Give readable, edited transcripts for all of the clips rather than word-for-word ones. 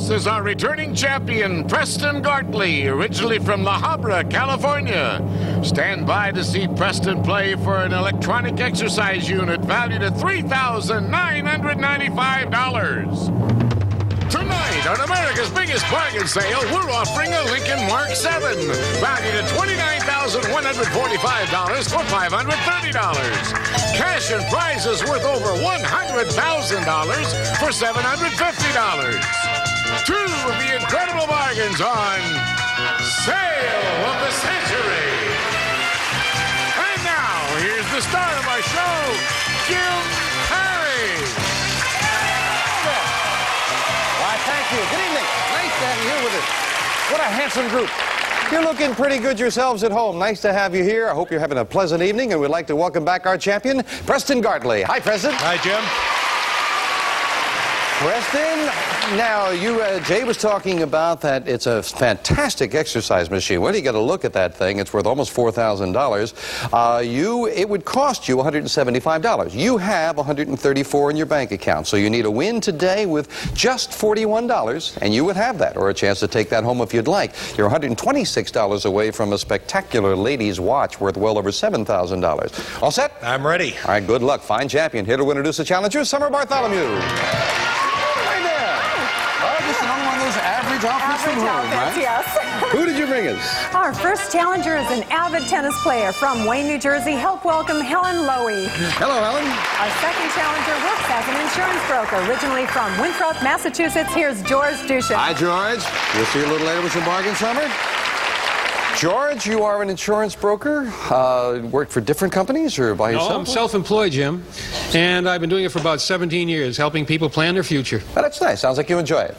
This is our returning champion, Preston Gartley, originally from La Habra, California. Stand by to see Preston play for an electronic exercise unit valued at $3,995. Tonight, on America's biggest bargain sale, we're offering a Lincoln Mark 7, valued at $29,145 for $530. Cash and prizes worth over $100,000 for $750. Two of the incredible bargains on Sale of the Century. And now, here's the star of our show, Jim Perry. Why, thank you. Good evening. Nice to have you here with us. What a handsome group. You're looking pretty good yourselves at home. Nice to have you here. I hope you're having a pleasant evening, and we'd like to welcome back our champion, Preston Gartley. Hi, Preston. Hi, Jim. Preston, now Jay was talking about that it's a fantastic exercise machine. Well, you got to look at that thing. It's worth almost $4,000. It would cost you $175. You have $134 in your bank account, so you need a win today with just $41, and you would have that, or a chance to take that home if you'd like. You're $126 away from a spectacular ladies' watch worth well over $7,000. All set? I'm ready. All right, good luck. Fine champion. Here to introduce the challenger, Summer Bartholomew. Average outfits from home, right? Yes. Who did you bring us? Our first challenger is an avid tennis player from Wayne, New Jersey. Help welcome Helen Lowy. Hello, Helen. Our second challenger works as an insurance broker, originally from Winthrop, Massachusetts. Here's George Dushan. Hi, George. We'll see you a little later with some bargain, Summer. George, you are an insurance broker. Worked for different companies or by yourself? No, I'm self-employed, Jim. And I've been doing it for about 17 years, helping people plan their future. Well, that's nice. Sounds like you enjoy it.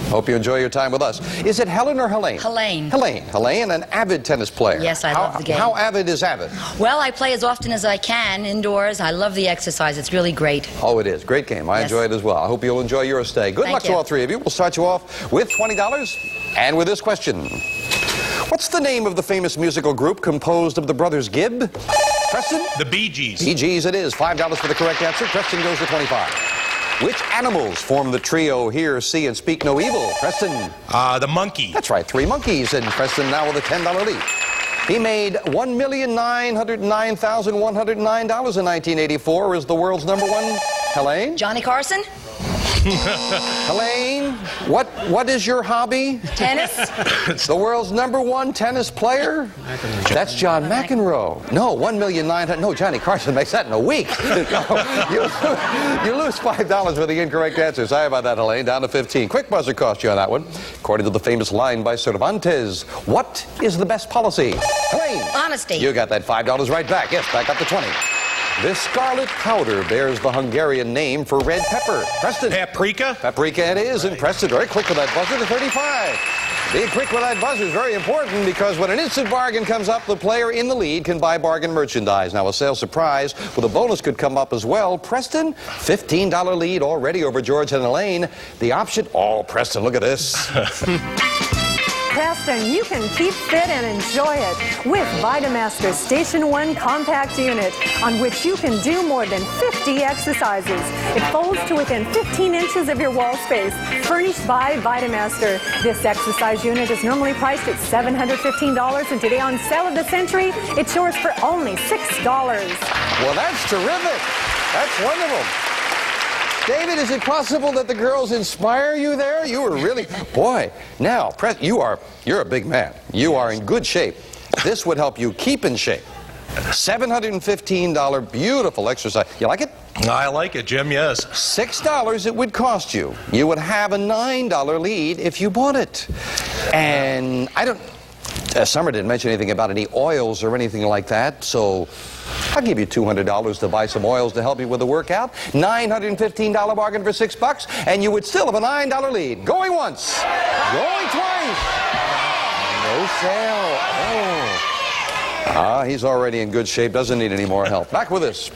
Hope you enjoy your time with us. Is it Helen or Helene? Helene. Helene, an avid tennis player. Yes, I love the game. How avid is avid? Well, I play as often as I can indoors. I love the exercise. It's really great. Oh, it is. Great game. I enjoy it as well. I hope you'll enjoy your stay. Good luck to all three of you. We'll start you off with $20 and with this question. What's the name of the famous musical group composed of the brothers Gibb? Preston? The Bee Gees. Bee Gees it is. $5 for the correct answer. Preston goes to 25. Which animals form the trio Hear, See, and Speak No Evil? Preston? The monkey. That's right, 3 monkeys. And Preston now with a $10 lead. He made $1,909,109 in 1984. Is the world's #1 Helene? Johnny Carson? Helene, what is your hobby? Tennis? The world's #1 tennis player? That's John McEnroe. No, 1,900,000. No, Johnny Carson makes that in a week. No, you lose $5 for the incorrect answer. Sorry about that, Helene. Down to 15. Quick buzzer cost you on that one. According to the famous line by Cervantes, what is the best policy? Helene. Honesty. You got that $5 right back. Yes, back up to 20. This scarlet powder bears the Hungarian name for red pepper. Preston. Paprika? Paprika it is, and Preston very quick with that buzzer to 35. Being quick with that buzzer is very important because when an instant bargain comes up, the player in the lead can buy bargain merchandise. Now, a sales surprise with a bonus could come up as well. Preston, $15 lead already over George and Elaine. The option, oh, Preston, look at this. Preston, you can keep fit and enjoy it with Vitamaster Station 1 Compact Unit, on which you can do more than 50 exercises. It folds to within 15 inches of your wall space, furnished by Vitamaster. This exercise unit is normally priced at $715, and today on Sale of the Century, it's yours for only $6. Well, that's terrific. That's wonderful. David, is it possible that the girls inspire you there? You were really, boy. Now, you're a big man. You are in good shape. This would help you keep in shape. $715, beautiful exercise. You like it? I like it, Jim, yes. $6 it would cost you. You would have a $9 lead if you bought it. And Summer didn't mention anything about any oils or anything like that, so I'll give you $200 to buy some oils to help you with the workout. $915 bargain for $6, and you would still have a $9 lead. Going once, going twice. No sale. Oh. He's already in good shape, doesn't need any more help. Back with us.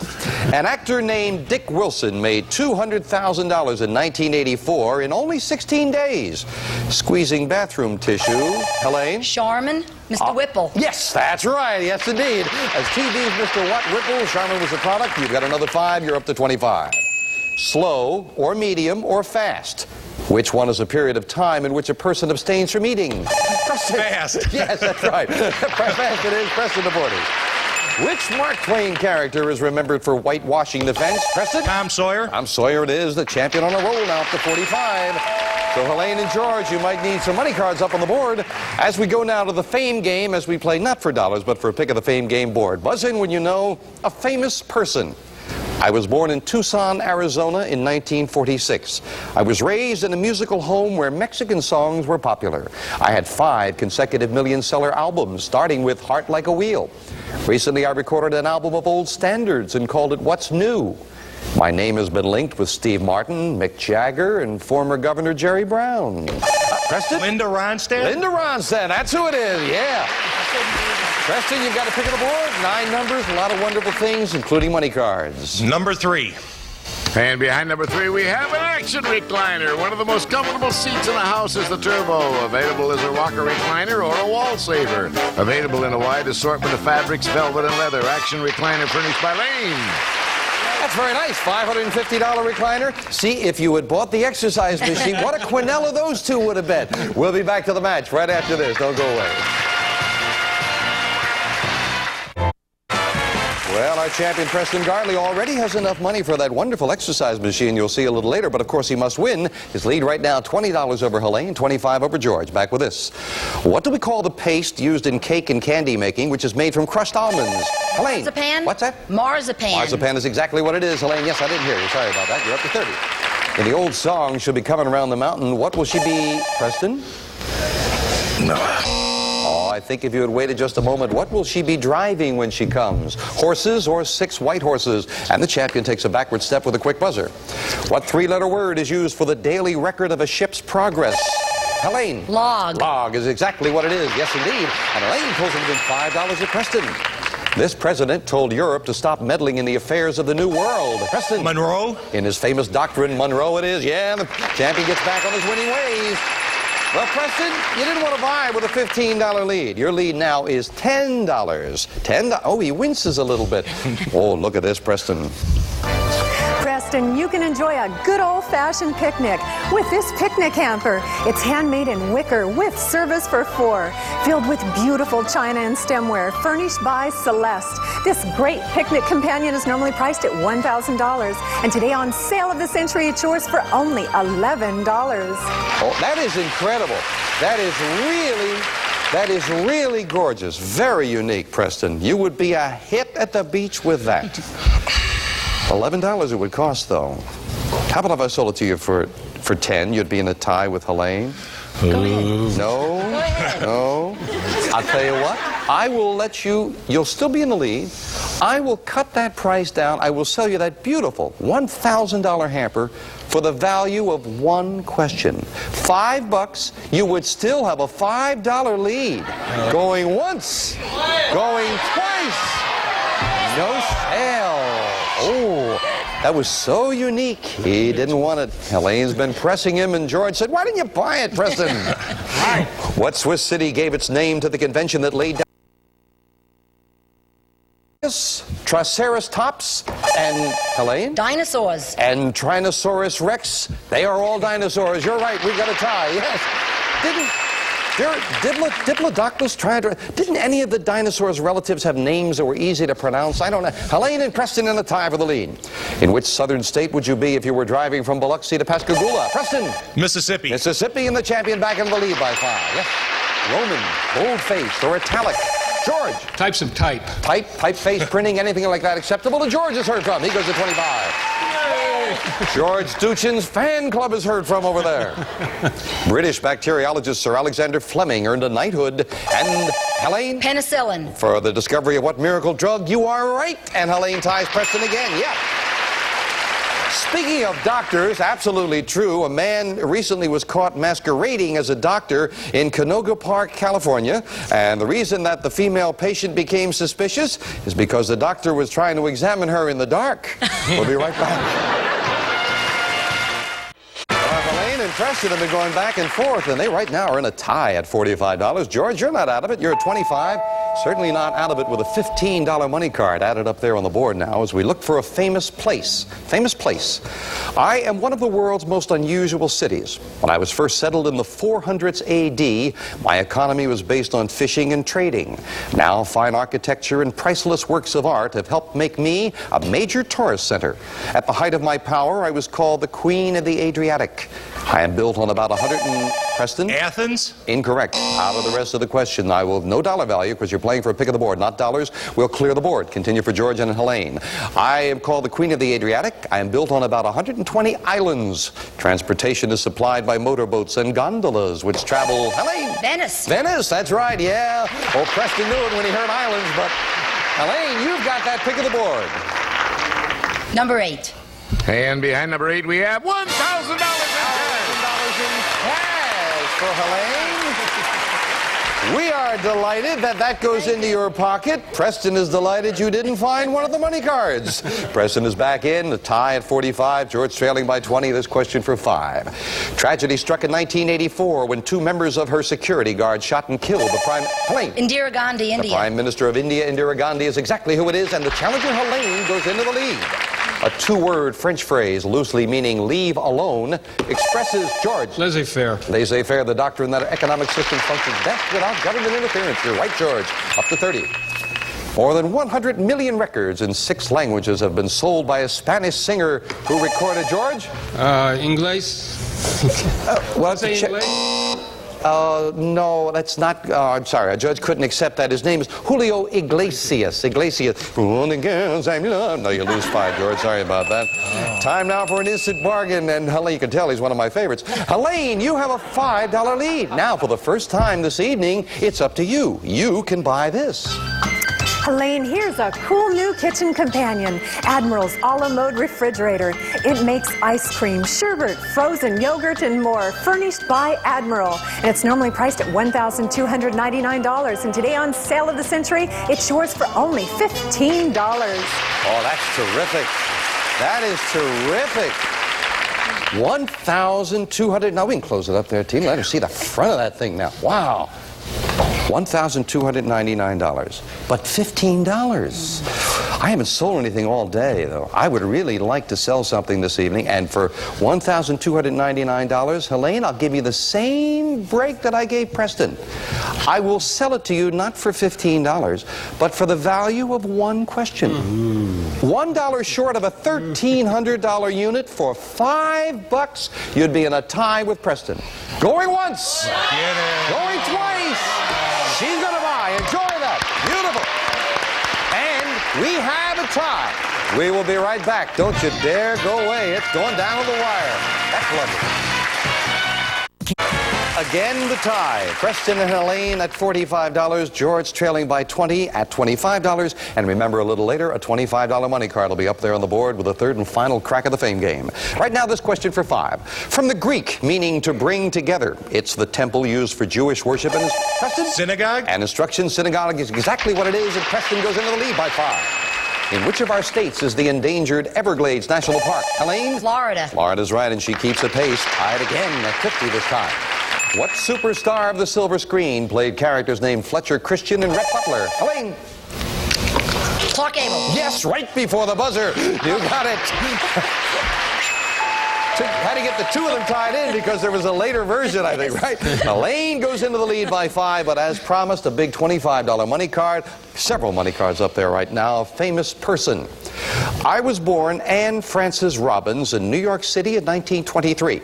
An actor named Dick Wilson made $200,000 in 1984 in only 16 days. Squeezing bathroom tissue. Helene? Charmin? Mr. Whipple. Yes, that's right. Yes, indeed. As TV's Mr. Whipple, Charmin was the product. You've got another 5. You're up to 25. Slow or medium or fast? Which one is a period of time in which a person abstains from eating? Fast. Yes, that's right. Fast it is. Preston the 40. Which Mark Twain character is remembered for whitewashing the fence? Preston? Tom Sawyer. Tom Sawyer it is, the champion on a roll now up to 45. So Helene and George, you might need some money cards up on the board as we go now to the fame game, as we play not for dollars but for a pick of the fame game board. Buzz in when you know a famous person. I was born in Tucson, Arizona in 1946. I was raised in a musical home where Mexican songs were popular. I had 5 consecutive million-seller albums, starting with Heart Like a Wheel. Recently, I recorded an album of old standards and called it What's New. My name has been linked with Steve Martin, Mick Jagger, and former Governor Jerry Brown. Preston? Linda Ronstadt. Linda Ronstadt, that's who it is, yeah. Preston, you've got a pick of the board, 9 numbers, a lot of wonderful things, including money cards. Number 3. And behind number 3, we have an action recliner. One of the most comfortable seats in the house is the Turbo. Available as a rocker recliner or a wall saver. Available in a wide assortment of fabrics, velvet, and leather. Action recliner furnished by Lane. That's very nice. $550 recliner. See, if you had bought the exercise machine, what a quinella those two would have been. We'll be back to the match right after this. Don't go away. Well, our champion Preston Gartley already has enough money for that wonderful exercise machine you'll see a little later, but of course he must win. His lead right now, $20 over Helene, $25 over George. Back with this. What do we call the paste used in cake and candy making, which is made from crushed almonds? Helene. Marzipan? What's that? Marzipan. Marzipan is exactly what it is, Helene. Yes, I didn't hear you. Sorry about that. You're up to 30. In the old song, she'll be coming around the mountain. What will she be, Preston? No. Oh, I think if you had waited just a moment, what will she be driving when she comes? Horses or 6 white horses? And the champion takes a backward step with a quick buzzer. What 3-letter word is used for the daily record of a ship's progress? Helene. Log. Log is exactly what it is. Yes, indeed. And Helene pulls in within $5 at Preston. This president told Europe to stop meddling in the affairs of the New World. Preston. Monroe. In his famous doctrine, Monroe it is. Yeah, the champion gets back on his winning ways. Well, Preston, you didn't want to buy with a $15 lead. Your lead now is $10. $10. Oh, he winces a little bit. Oh, look at this, Preston. Preston, you can enjoy a good old-fashioned picnic with this picnic hamper. It's handmade in wicker with service for 4, filled with beautiful china and stemware, furnished by Celeste. This great picnic companion is normally priced at $1,000, and today on Sale of the Century, it's yours for only $11. Oh, that is incredible. That is really gorgeous. Very unique, Preston. You would be a hit at the beach with that. $11 it would cost, though. How about if I sold it to you for 10? You'd be in a tie with Helene. Go ahead. No. Go ahead. No. I'll tell you what. I will let you. You'll still be in the lead. I will cut that price down. I will sell you that beautiful $1,000 hamper for the value of 1 question. $5. You would still have a $5 lead. Going once. Going twice. No sale. Oh, that was so unique. He didn't want it. Helene's been pressing him, and George said, "Why didn't you buy it, Preston?" What Swiss city gave its name to the convention that laid down Triceratops and Helene? Dinosaurs. And Tyrannosaurus Rex. They are all dinosaurs. You're right. We got a tie. Yes. Diplodocus, didn't any of the dinosaurs' relatives have names that were easy to pronounce? I don't know. Helene and Preston in a tie for the lead. In which southern state would you be if you were driving from Biloxi to Pascagoula? Preston. Mississippi. Mississippi, and the champion back into the lead by 5. Yes. Roman, bold-faced, or italic. George. Types of type. Typeface printing, anything like that acceptable? And George is heard from. He goes to 25. George Stuchin's fan club is heard from over there. British bacteriologist Sir Alexander Fleming earned a knighthood. And Helene? Penicillin. For the discovery of what miracle drug? You are right. And Helene ties Preston again. Yeah. Speaking of doctors, absolutely true. A man recently was caught masquerading as a doctor in Canoga Park, California. And the reason that the female patient became suspicious is because the doctor was trying to examine her in the dark. We'll be right back. Helene and and Preston have been going back and forth, and they right now are in a tie at $45. George, you're not out of it. You're at 25. Certainly not out of it with a $15 money card added up there on the board now as we look for a famous place. Famous place. I am one of the world's most unusual cities. When I was first settled in the 400s AD, my economy was based on fishing and trading. Now, fine architecture and priceless works of art have helped make me a major tourist center. At the height of my power, I was called the Queen of the Adriatic. I am built on about 100 and... Preston? Athens? Incorrect. Out of the rest of the question. I will no dollar value because you're playing for a pick of the board, not dollars. We'll clear the board. Continue for George and Helene. I am called the Queen of the Adriatic. I am built on about 120 islands. Transportation is supplied by motorboats and gondolas, which travel... Helene? Venice. Venice, that's right, yeah. Well, Preston knew it when he heard islands, but Helene, you've got that pick of the board. Number 8. And behind number 8, we have $1,000 in cash. For Helene. We are delighted that that goes into your pocket. Preston is delighted you didn't find one of the money cards. Preston is back in, the tie at 45. George trailing by 20. This question for 5. Tragedy struck in 1984 when 2 members of her security guard shot and killed the Helene. Indira Gandhi, India. The Prime Minister of India, Indira Gandhi, is exactly who it is, and the challenger Helene goes into the lead. A 2-word French phrase, loosely meaning leave alone, expresses, George. Laissez-faire. Laissez-faire, the doctrine that our economic system functions best without government interference. You're right, George. Up to 30. More than 100 million records in 6 languages have been sold by a Spanish singer who recorded, George? Inglés. Well, Say Inglés. no, that's not. I'm sorry, a judge couldn't accept that. His name is Julio Iglesias. Iglesias. No, you lose 5, George. Sorry about that. Time now for an instant bargain, and Helene, you can tell he's one of my favorites. Helene, you have a $5 lead. Now, for the first time this evening, it's up to you. You can buy this. Helene, here's a cool new kitchen companion, Admiral's a la mode refrigerator. It makes ice cream, sherbet, frozen yogurt, and more, furnished by Admiral. And it's normally priced at $1,299. And today on Sale of the Century, it's yours for only $15. Oh, that's terrific. That is terrific. 1,200. Now we can close it up there, team. Let us see the front of that thing now. Wow. $1,299, but $15. I haven't sold anything all day, though. I would really like to sell something this evening, and for $1,299, Helene, I'll give you the same break that I gave Preston. I will sell it to you not for $15, but for the value of one question. $1 short of a $1,300 unit for $5, you'd be in a tie with Preston. Going once, going twice. She's going to buy. Enjoy that. Beautiful. And we have a tie. We will be right back. Don't you dare go away. It's going down the wire. That's lovely. Again, the tie. Preston and Helene at $45. George trailing by 20 at $25. And remember, a little later, a $25 money card will be up there on the board with a third and final crack of the fame game. Right now, this question for 5. From the Greek, meaning to bring together. It's the temple used for Jewish worship. And Preston? Synagogue? And instruction, synagogue is exactly what it is. And Preston goes into the lead by 5. In which of our states is the endangered Everglades National Park? Helene? Florida. Florida's right, and she keeps the pace. Tied again at 50 this time. What superstar of the silver screen played characters named Fletcher Christian and Rhett Butler? Helene? Clark Gable. Yes, right before the buzzer. You got it. Had to get the 2 of them tied in because there was a later version, I think, right? Helene goes into the lead by 5, but as promised, a big $25 money card. Several money cards up there right now. A famous person. I was born Anne Frances Robbins in New York City in 1923.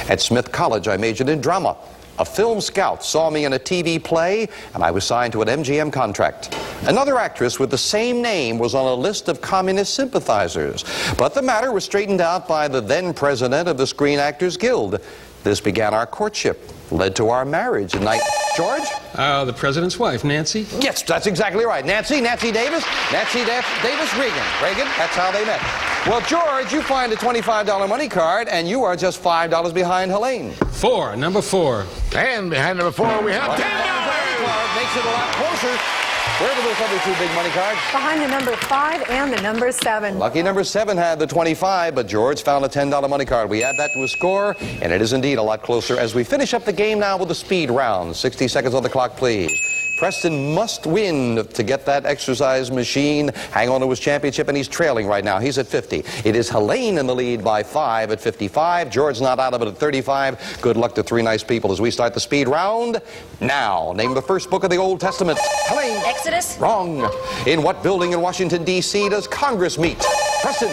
At Smith College, I majored in drama. A film scout saw me in a TV play, and I was signed to an MGM contract. Another actress with the same name was on a list of communist sympathizers, but the matter was straightened out by the then president of the Screen Actors Guild. This began our courtship, led to our marriage. And George? The president's wife, Nancy. Yes, that's exactly right. Nancy Davis Reagan. That's how they met. Well, George, you find a $25 money card, and you are just $5 behind Helene. 4, number 4. And behind number 4, we have $10. Makes it a lot closer. Where do those other two big money cards? Behind the number 5 and the number 7. Lucky number 7 had the 25, but George found a $10 money card. We add that to his score, and it is indeed a lot closer as we finish up the game now with the speed round. 60 seconds on the clock, please. Preston must win to get that exercise machine. Hang on to his championship, and he's trailing right now. He's at 50. It is Helene in the lead by 5 at 55. George not out of it at 35. Good luck to three nice people as we start the speed round now. Name the first book of the Old Testament. Helene. Exodus. Wrong. In what building in Washington, D.C. does Congress meet? Preston.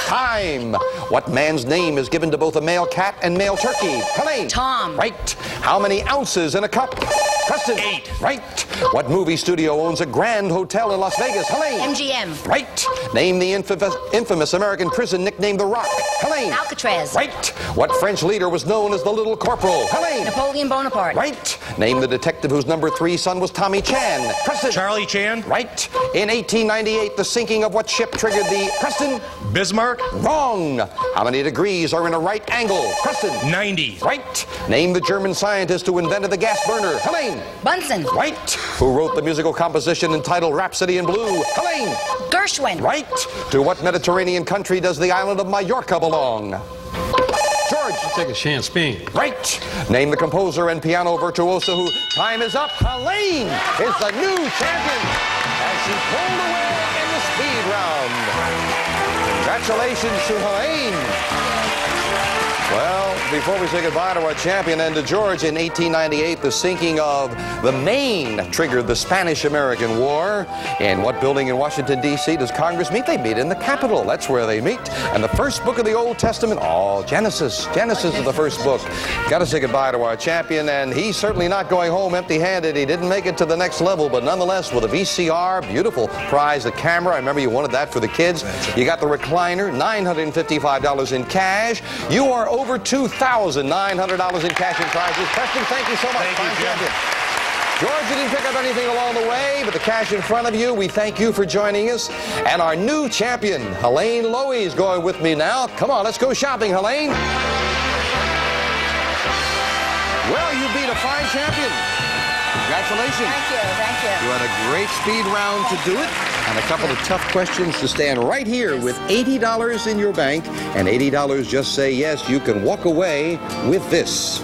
Time. What man's name is given to both a male cat and male turkey? Helene. Tom. Right. How many ounces in a cup? Preston. 8. Right. What movie studio owns a Grand Hotel in Las Vegas? Helene. MGM. Right. Name the infamous American prison nicknamed The Rock. Helene. Alcatraz. Right. What French leader was known as the Little Corporal? Helene. Napoleon Bonaparte. Right. Name the detective whose number 3 son was Tommy Chan. Preston. Charlie Chan. Right. In 1898, the sinking of what ship triggered the Preston? Bismarck. Wrong. How many degrees are in a right angle? Preston. 90. Right. Name the German scientist who invented the gas burner? Helene. Bunsen. Right. Who wrote the musical composition entitled Rhapsody in Blue? Helene. Gershwin. Right. To what Mediterranean country does the island of Mallorca belong? George. Take a chance, Spain. Right. Name the composer and piano virtuoso who... Time is up. Helene is the new champion as she pulled away in the speed round. Congratulations to Helene. Well, before we say goodbye to our champion and to George, in 1898, the sinking of the Maine triggered the Spanish-American War. In what building in Washington, D.C. does Congress meet? They meet in the Capitol. That's where they meet. And the first book of the Old Testament, Genesis. Genesis is the first book. Got to say goodbye to our champion, and he's certainly not going home empty-handed. He didn't make it to the next level, but nonetheless, with a VCR, beautiful prize, the camera. I remember you wanted that for the kids. You got the recliner, $955 in cash. You are over $2,900 in cash and prizes. Preston, thank you so much. Thank you, Fine Jim. champion. George, you didn't pick up anything along the way, but the cash in front of you, we thank you for joining us. And our new champion, Helene Lowy, is going with me now. Come on, let's go shopping, Helene. Well, you beat a fine champion. Congratulations. Thank you. Thank you. You had a great speed round to do it, and a couple of tough questions to stand right here with $80 in your bank, and $80 just say yes. You can walk away with this.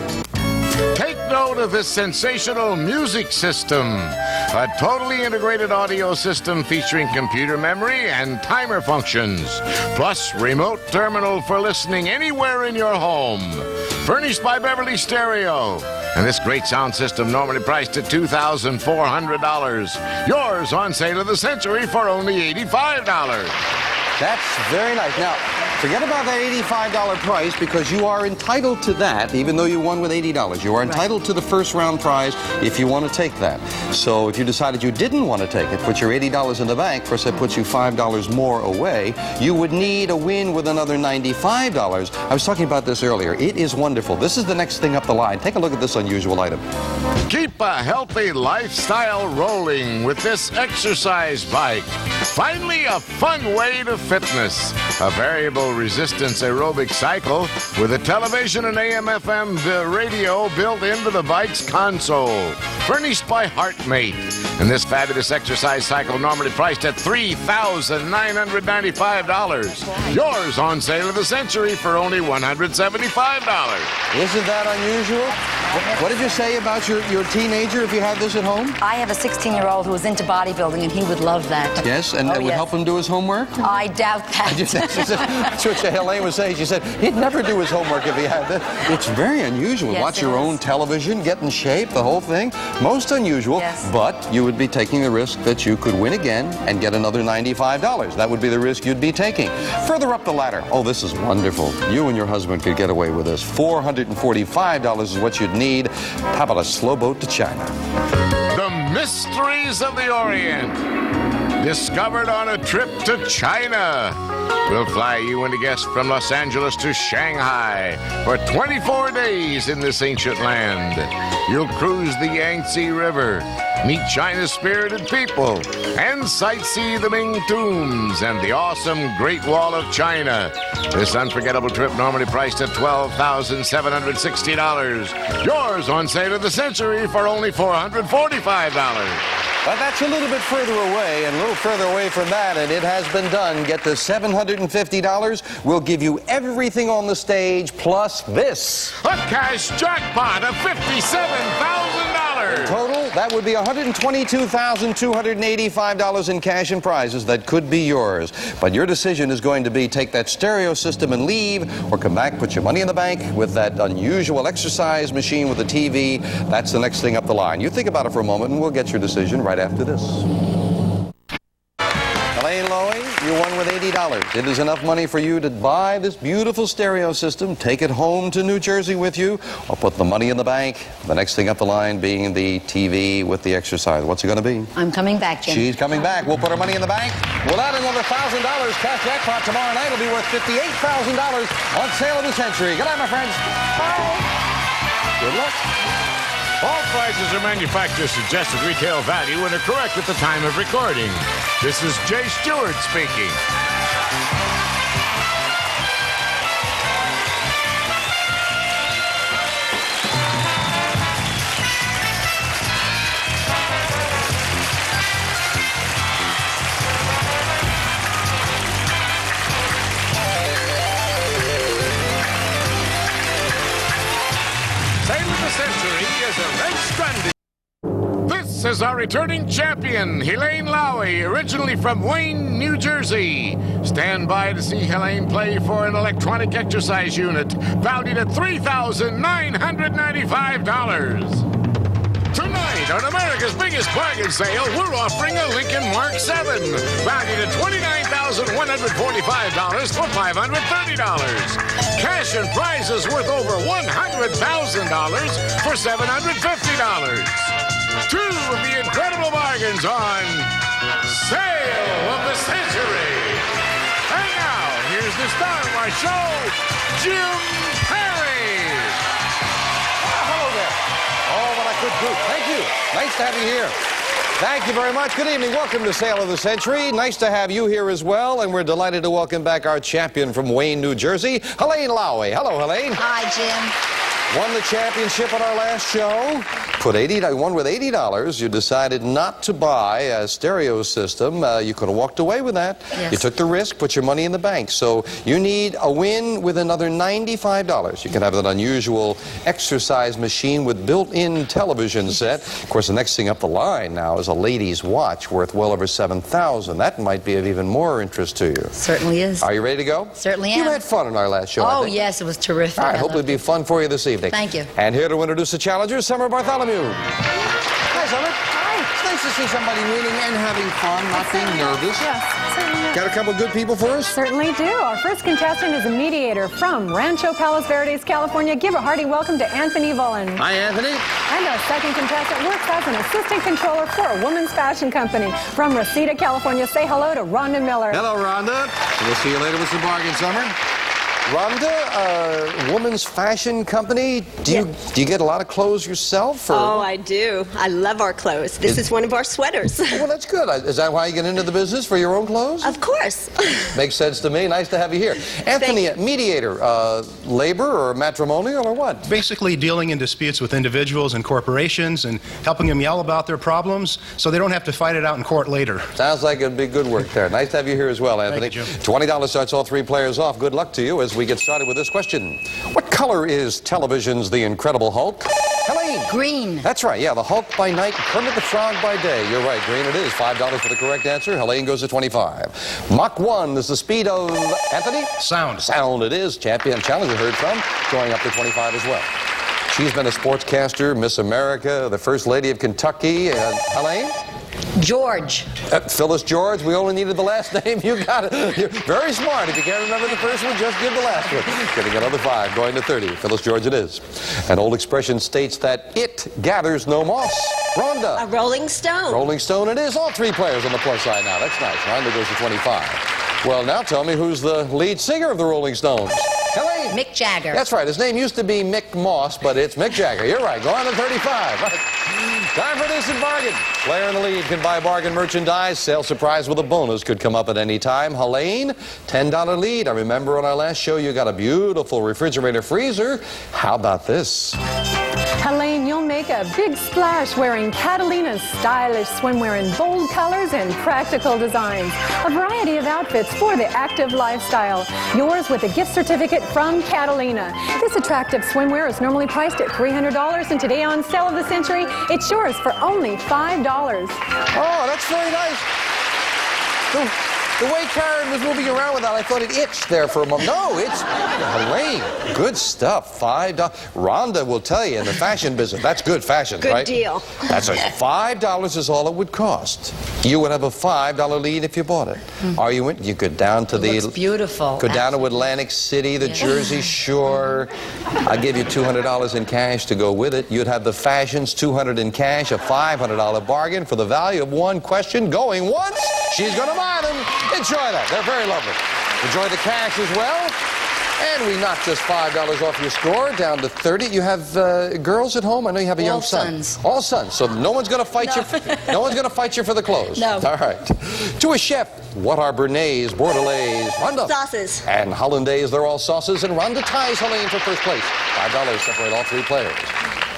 Take note of this sensational music system. A totally integrated audio system featuring computer memory and timer functions, plus remote terminal for listening anywhere in your home. Furnished by Beverly Stereo. And this great sound system normally priced at $2,400. Yours on sale of the century for only $85. That's very nice. Now, forget about that $85 price because you are entitled to that, even though you won with $80. You are entitled to the first round prize if you want to take that. So if you decided you didn't want to take it, put your $80 in the bank, first that puts you $5 more away, you would need a win with another $95. I was talking about this earlier. It is wonderful. This is the next thing up the line. Take a look at this unusual item. Keep a healthy lifestyle rolling with this exercise bike. Finally, a fun way to fitness. A variable resistance aerobic cycle with a television and AM/FM radio built into the bike's console. Furnished by HeartMate. And this fabulous exercise cycle normally priced at $3,995. Yours on sale of the century for only $175. Isn't that unusual? What did you say about your teenager if you had this at home? I have a 16-year-old who is into bodybuilding, and he would love that. Yes, and it would help him do his homework? I doubt that. That's what Helene was saying. She said he'd never do his homework if he had this. It's very unusual. Yes, Watch your own television, get in shape, the whole thing. Most unusual, but you would be taking the risk that you could win again and get another $95. That would be the risk you'd be taking. Further up the ladder. Oh, this is wonderful. You and your husband could get away with this. $445 is what you'd need. How about a slow boat to China? The mysteries of the Orient. Discovered on a trip to China. We'll fly you and a guest from Los Angeles to Shanghai for 24 days in this ancient land. You'll cruise the Yangtze River, meet China's spirited people, and sightsee the Ming Tombs and the awesome Great Wall of China. This unforgettable trip normally priced at $12,760. Yours on sale of the century for only $445. But that's a little bit further away, and a little further away from that, and it has been done. Get the $750. We'll give you everything on the stage, plus this. A cash jackpot of $57,000. Total, that would be $122,285 in cash and prizes that could be yours. But your decision is going to be take that stereo system and leave, or come back, put your money in the bank with that unusual exercise machine with a TV. That's the next thing up the line. You think about it for a moment, and we'll get your decision right after this. Elaine Lowy, you won with $80. It is enough money for you to buy this beautiful stereo system, take it home to New Jersey with you, or put the money in the bank. The next thing up the line being the TV with the exercise. What's it going to be? I'm coming back, Jim. She's coming back. We'll put her money in the bank. We'll add another $1,000 cash jackpot tomorrow night. It'll be worth $58,000 on sale of the century. Good night, my friends. Bye. Good luck. All prices are manufacturer's suggested retail value and are correct at the time of recording. This is Jay Stewart speaking. This is our returning champion, Elaine Lowy, originally from Wayne, New Jersey. Stand by to see Elaine play for an electronic exercise unit valued at $3,995. Tonight, on America's biggest bargain sale, we're offering a Lincoln Mark 7, valued at $29,145 for $530. Cash and prizes worth over $100,000 for $750. Two of the incredible bargains on Sale of the Century. And now, here's the star of our show, Jim Perry. Hello there. Oh, what a good group. Thank you. Nice to have you here. Thank you very much. Good evening. Welcome to Sale of the Century. Nice to have you here as well. And we're delighted to welcome back our champion from Wayne, New Jersey, Elaine Lowy. Hello, Elaine. Hi, Jim. Won the championship on our last show. Won with $80. You decided not to buy a stereo system. You could have walked away with that. Yes. You took the risk, put your money in the bank. So you need a win with another $95. You can have an unusual exercise machine with built-in television set. Of course, the next thing up the line now is a lady's watch worth well over $7,000. That might be of even more interest to you. Certainly is. Are you ready to go? Certainly am. You had fun on our last show, I Oh, think. yes, it was terrific. All right, hope it'll be fun for you this evening. Thank you. And here to introduce the challengers, Summer Bartholomew. Hi, Summer. Hi. It's nice to see somebody winning and having fun, not being nervous. Yes, certainly. Got a couple good people for us? Certainly do. Our first contestant is a mediator from Rancho Palos Verdes, California. Give a hearty welcome to Anthony Vullen. Hi, Anthony. And our second contestant works as an assistant controller for a women's fashion company from Reseda, California. Say hello to Rhonda Miller. Hello, Rhonda. We'll see you later with some bargain, Summer. Rhonda, woman's fashion company. Do you get a lot of clothes yourself? Or? Oh, I do. I love our clothes. This is one of our sweaters. Well, that's good. Is that why you get into the business, for your own clothes? Of course. Makes sense to me. Nice to have you here. Anthony, mediator, labor or matrimonial or what? Basically dealing in disputes with individuals and corporations and helping them yell about their problems so they don't have to fight it out in court later. Sounds like it'd be good work there. Nice to have you here as well, Anthony. Thank you, Jim. $20 starts all three players off. Good luck to you as we get started with this question. What color is television's The Incredible Hulk? Elaine. Green. That's right. Yeah, the Hulk by night, Kermit the Frog by day. You're right. Green it is. $5 for the correct answer. Elaine goes to 25. Mach 1 is the speed of Anthony? Sound. Sound it is. Champion challenger heard from. Going up to 25 as well. She's been a sportscaster, Miss America, the First Lady of Kentucky. And Elaine? George. Phyllis George, we only needed the last name. You got it. You're very smart. If you can't remember the first one, just give the last one. Getting another 5, going to 30. Phyllis George it is. An old expression states that it gathers no moss. Rhonda. A Rolling Stone. Rolling Stone it is. All three players on the plus side now. That's nice. Rhonda goes to 25. Well, now tell me who's the lead singer of the Rolling Stones. Elaine. Mick Jagger. That's right. His name used to be Mick Moss, but it's Mick Jagger. You're right. Go on to 35. Right. Time for this and bargain. Player in the lead can buy bargain merchandise. Sale surprise with a bonus could come up at any time. Helene, $10 lead. I remember on our last show you got a beautiful refrigerator freezer. How about this? Helene, you'll make make a big splash wearing Catalina's stylish swimwear in bold colors and practical designs. A variety of outfits for the active lifestyle. Yours with a gift certificate from Catalina. This attractive swimwear is normally priced at $300, and today on Sale of the Century, it's yours for only $5. Oh, that's very nice. The way Karen was moving around with that, I thought it itched there for a moment. No, it's Elaine. Good stuff. $5. Rhonda will tell you in the fashion business, that's good fashion, Good right? deal. That's right. $5 is all it would cost. You would have a $5 lead if you bought it. Are you in? You go down to It looks beautiful. Go down to Atlantic City, the Jersey Shore. I'll give you $200 in cash to go with it. You'd have the fashions, $200 in cash, a $500 bargain for the value of one question. Going once, she's going to buy them. Enjoy that. They're very lovely. Enjoy the cash as well. And we knocked just $5 off your score, down to $30. You have girls at home? I know you have a young son. Sons. All sons. So no one's going to fight you. No one's going to fight you for the clothes. No. All right. To a chef, what are Bernays, Bordelaise, Rhonda? Sauces. And Hollandaise, they're all sauces. And Rhonda ties Helene for first place. $5 separate all three players.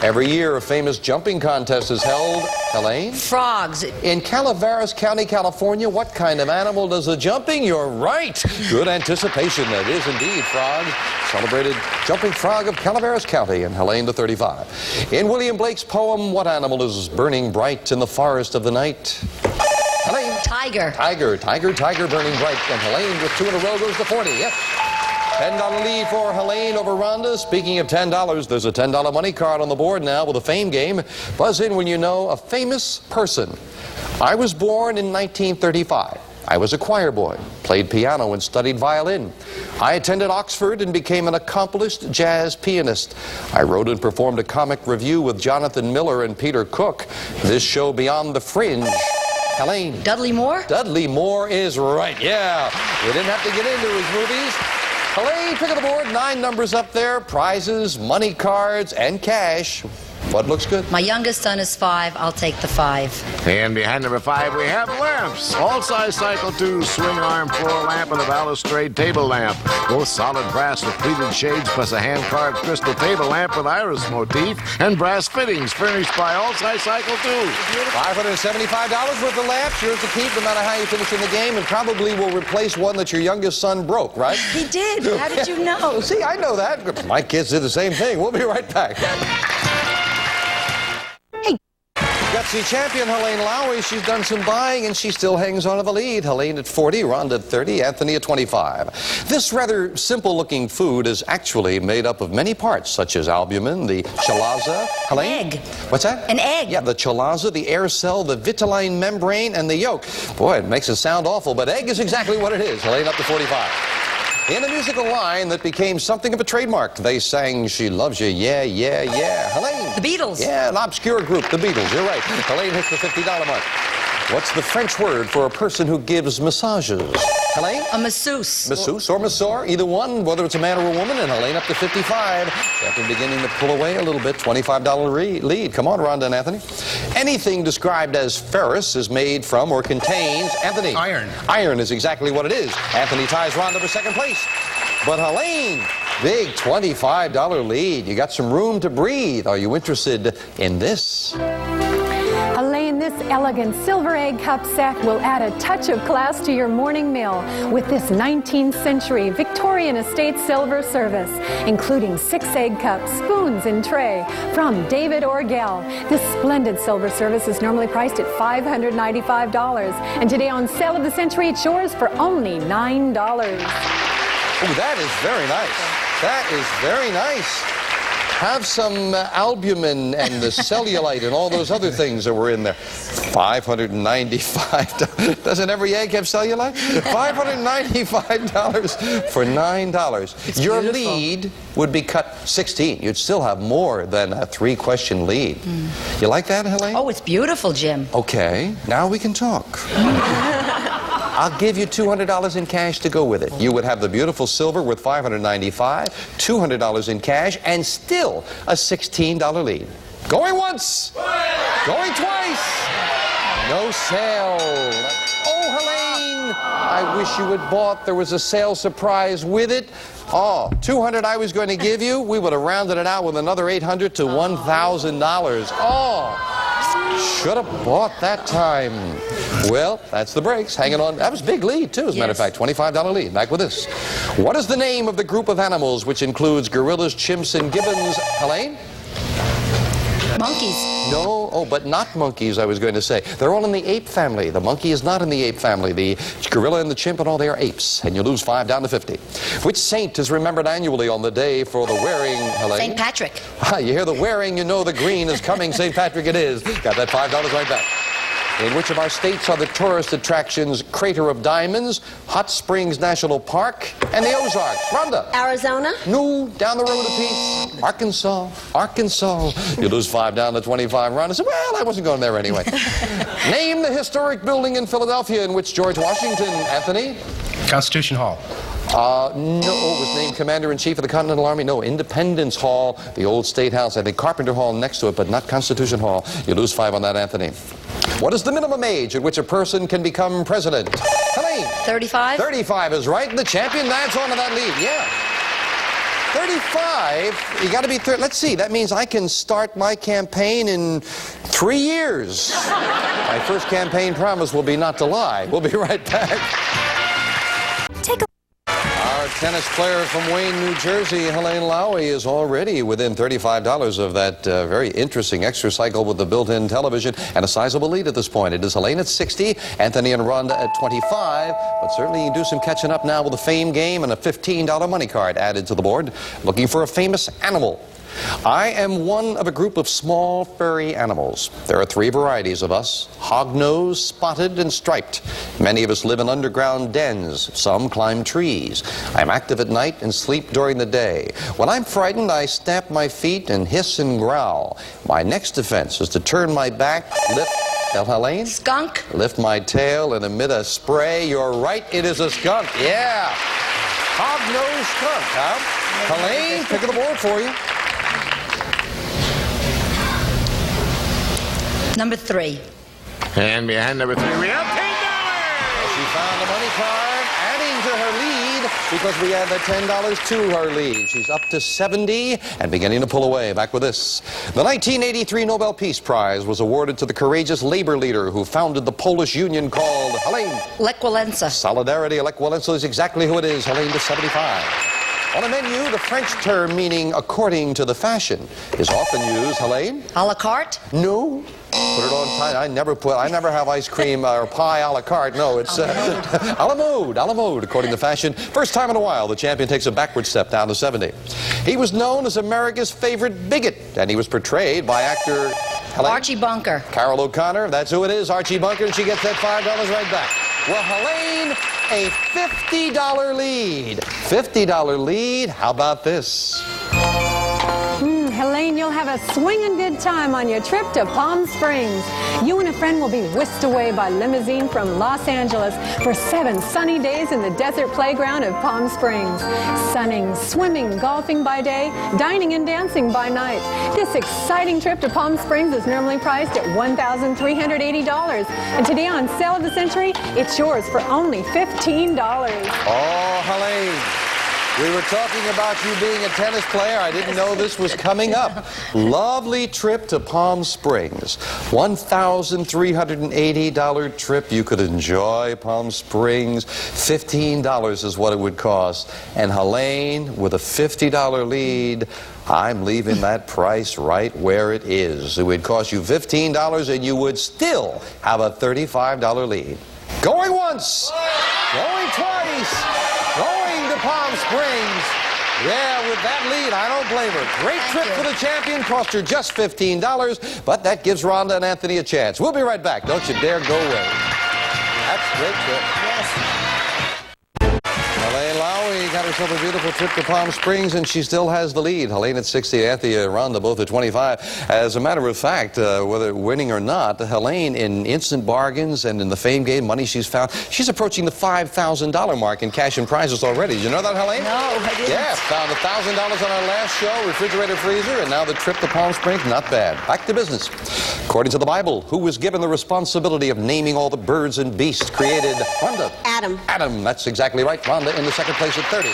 Every year, a famous jumping contest is held. Helene? Frogs. In Calaveras County, California, what kind of animal does the jumping? You're right. Good anticipation. That is indeed frogs. Celebrated jumping frog of Calaveras County, and Helene to 35. In William Blake's poem, what animal is burning bright in the forest of the night? Helene? Tiger. Tiger, tiger, tiger burning bright. And Helene with 2 in a row goes to 40. Yep. $10 lead for Helene over Rhonda. Speaking of $10, there's a $10 money card on the board now with a fame game. Buzz in when you know a famous person. I was born in 1935. I was a choir boy, played piano and studied violin. I attended Oxford and became an accomplished jazz pianist. I wrote and performed a comic review with Jonathan Miller and Peter Cook. This show Beyond the Fringe. Helene. Dudley Moore? Dudley Moore is right. Yeah, we didn't have to get into his movies. Helene, pick of the board, 9 numbers up there, prizes, money cards, and cash. What looks good? My youngest son is 5. I'll take the 5. And behind number 5, we have lamps. All-size Cycle 2 swing arm floor lamp and a balustrade table lamp. Both solid brass with pleated shades, plus a hand-carved crystal table lamp with iris motif and brass fittings, furnished by All-size Cycle 2. $575 worth of lamps, yours to keep no matter how you finish in the game, and probably will replace one that your youngest son broke, right? He did. How did you know? See, I know that. My kids did the same thing. We'll be right back. Gutsy champion Helene Lowry, she's done some buying and she still hangs on to the lead. Helene at 40, Rhonda at 30, Anthony at 25. This rather simple-looking food is actually made up of many parts, such as albumin, the chalaza. Helene? Egg. What's that? An egg. Yeah, the chalaza, the air cell, the vitelline membrane, and the yolk. Boy, it makes it sound awful, but egg is exactly what it is. Helene up to 45. In a musical line that became something of a trademark, they sang She Loves You, Yeah, Yeah, Yeah. Helene. The Beatles. Yeah, an obscure group, the Beatles. You're right. Helene hits the $50 mark. What's the French word for a person who gives massages? Helene? A masseuse. Masseuse or masseur, either one, whether it's a man or a woman, and Helene up to 55. After beginning to pull away a little bit, $25 lead. Come on, Rhonda and Anthony. Anything described as ferrous is made from or contains, Anthony? Iron. Iron is exactly what it is. Anthony ties Rhonda for second place. But Helene, big $25 lead. You got some room to breathe. Are you interested in this? Elaine, this elegant silver egg cup set will add a touch of class to your morning meal with this 19th century Victorian estate silver service, including 6 egg cups, spoons, and tray from David Orgel. This splendid silver service is normally priced at $595, and today on Sale of the Century, it's yours for only $9. Oh, that is very nice. That is very nice. Have some albumin and the cellulite and all those other things that were in there. $595. Doesn't every egg have cellulite? $595 for $9. Your beautiful. lead would be cut 16. You'd still have more than a 3-question lead. You like that, Helene? Oh, it's beautiful, Jim. Okay, now we can talk. I'll give you $200 in cash to go with it. You would have the beautiful silver worth $595, $200 in cash, and still a $16 lead. Going once, going twice. No sale. Oh, Helene, I wish you had bought. There was a sale surprise with it. Oh, $200 I was going to give you. We would have rounded it out with another $800 to $1,000. Oh, should have bought that time. Well, that's the breaks. Hanging on. That was a big lead, too, as a matter of fact. $25 lead. Back with this. What is the name of the group of animals which includes gorillas, chimps, and gibbons? Helene? Monkeys. No, oh, but not monkeys, I was going to say. They're all in the ape family. The monkey is not in the ape family. The gorilla and the chimp and all, they are apes. And you lose 5 down to 50. Which saint is remembered annually on the day for the wearing, Helene? St. Patrick. You hear the wearing, you know the green is coming. St. Patrick it is. Got that $5 right back. In which of our states are the tourist attractions Crater of Diamonds, Hot Springs National Park, and the Ozarks? Rhonda. Arizona. No, down the road a piece. Arkansas. You lose 5 down to 25. Rhonda said, well, I wasn't going there anyway. Name the historic building in Philadelphia in which George Washington, Anthony? Constitution Hall. No, it was named Commander-in-Chief of the Continental Army. No, Independence Hall, the old State House. I think Carpenter Hall next to it, but not Constitution Hall. You lose 5 on that, Anthony. What is the minimum age at which a person can become president? Helene? 35. 35 is right, and the champion adds on to that lead. Yeah. 35, you got to be 30. Let's see, that means I can start my campaign in 3 years. My first campaign promise will be not to lie. We'll be right back. Take a Our tennis player from Wayne, New Jersey, Helene Lowey, is already within $35 of that very interesting extra cycle with the built-in television and a sizable lead at this point. It is Helene at 60, Anthony and Rhonda at 25, but certainly you can do some catching up now with a fame game and a $15 money card added to the board. Looking for a famous animal. I am one of a group of small furry animals. There are 3 varieties of us: hognose, spotted, and striped. Many of us live in underground dens. Some climb trees. I'm active at night and sleep during the day. When I'm frightened, I stamp my feet and hiss and growl. My next defense is to turn my back, lift... Helene? Skunk. Lift my tail and emit a spray. You're right, it is a skunk. Yeah. Hognose skunk, huh? Helene, pick of the board for you. Number 3. And behind number 3, we have $10. She found the money card, adding to her lead because we add that $10 to her lead. She's up to 70 and beginning to pull away. Back with this. The 1983 Nobel Peace Prize was awarded to the courageous labor leader who founded the Polish union called Helene. Lech Walesa. Solidarity. Lech Walesa is exactly who it is. Helene to 75. On a menu, the French term meaning according to the fashion is often used. Helene? A la carte. No. Put it on tight. I never have ice cream or pie a la carte. No, it's a la mode, according to fashion. First time in a while, the champion takes a backward step down to 70. He was known as America's favorite bigot, and he was portrayed by actor Helene? Archie Bunker. Carol O'Connor, that's who it is, Archie Bunker, and she gets that $5 right back. Well, Helene, a $50 lead. $50 lead, how about this? Helene, you'll have a swinging good time on your trip to Palm Springs. You and a friend will be whisked away by limousine from Los Angeles for 7 sunny days in the desert playground of Palm Springs. Sunning, swimming, golfing by day, dining and dancing by night. This exciting trip to Palm Springs is normally priced at $1,380. And today on Sale of the Century, it's yours for only $15. Oh, Helene. We were talking about you being a tennis player. I didn't know this was coming up. Lovely trip to Palm Springs. $1,380 trip. You could enjoy Palm Springs. $15 is what it would cost. And Helene, with a $50 lead, I'm leaving that price right where it is. It would cost you $15 and you would still have a $35 lead. Going once, going twice, going to Palm Springs. Yeah, with that lead, I don't blame her. Great trip for the champion. Cost her just $15, but that gives Rhonda and Anthony a chance. We'll be right back. Don't you dare go away. That's a great trip. Yes. Helene Lowey got herself a beautiful trip to Palm Springs, and she still has the lead. Helene at 60, Anthony and Rhonda both at 25. As a matter of fact, whether winning or not, Helene in instant bargains and in the fame game, money she's found, she's approaching the $5,000 mark in cash and prizes already. Did you know that, Helene? No, I didn't. Yeah, found $1,000 on our last show, refrigerator, freezer, and now the trip to Palm Springs, not bad. Back to business. According to the Bible, who was given the responsibility of naming all the birds and beasts created? Rhonda. Adam. Adam, that's exactly right. Rhonda in the second place at 30.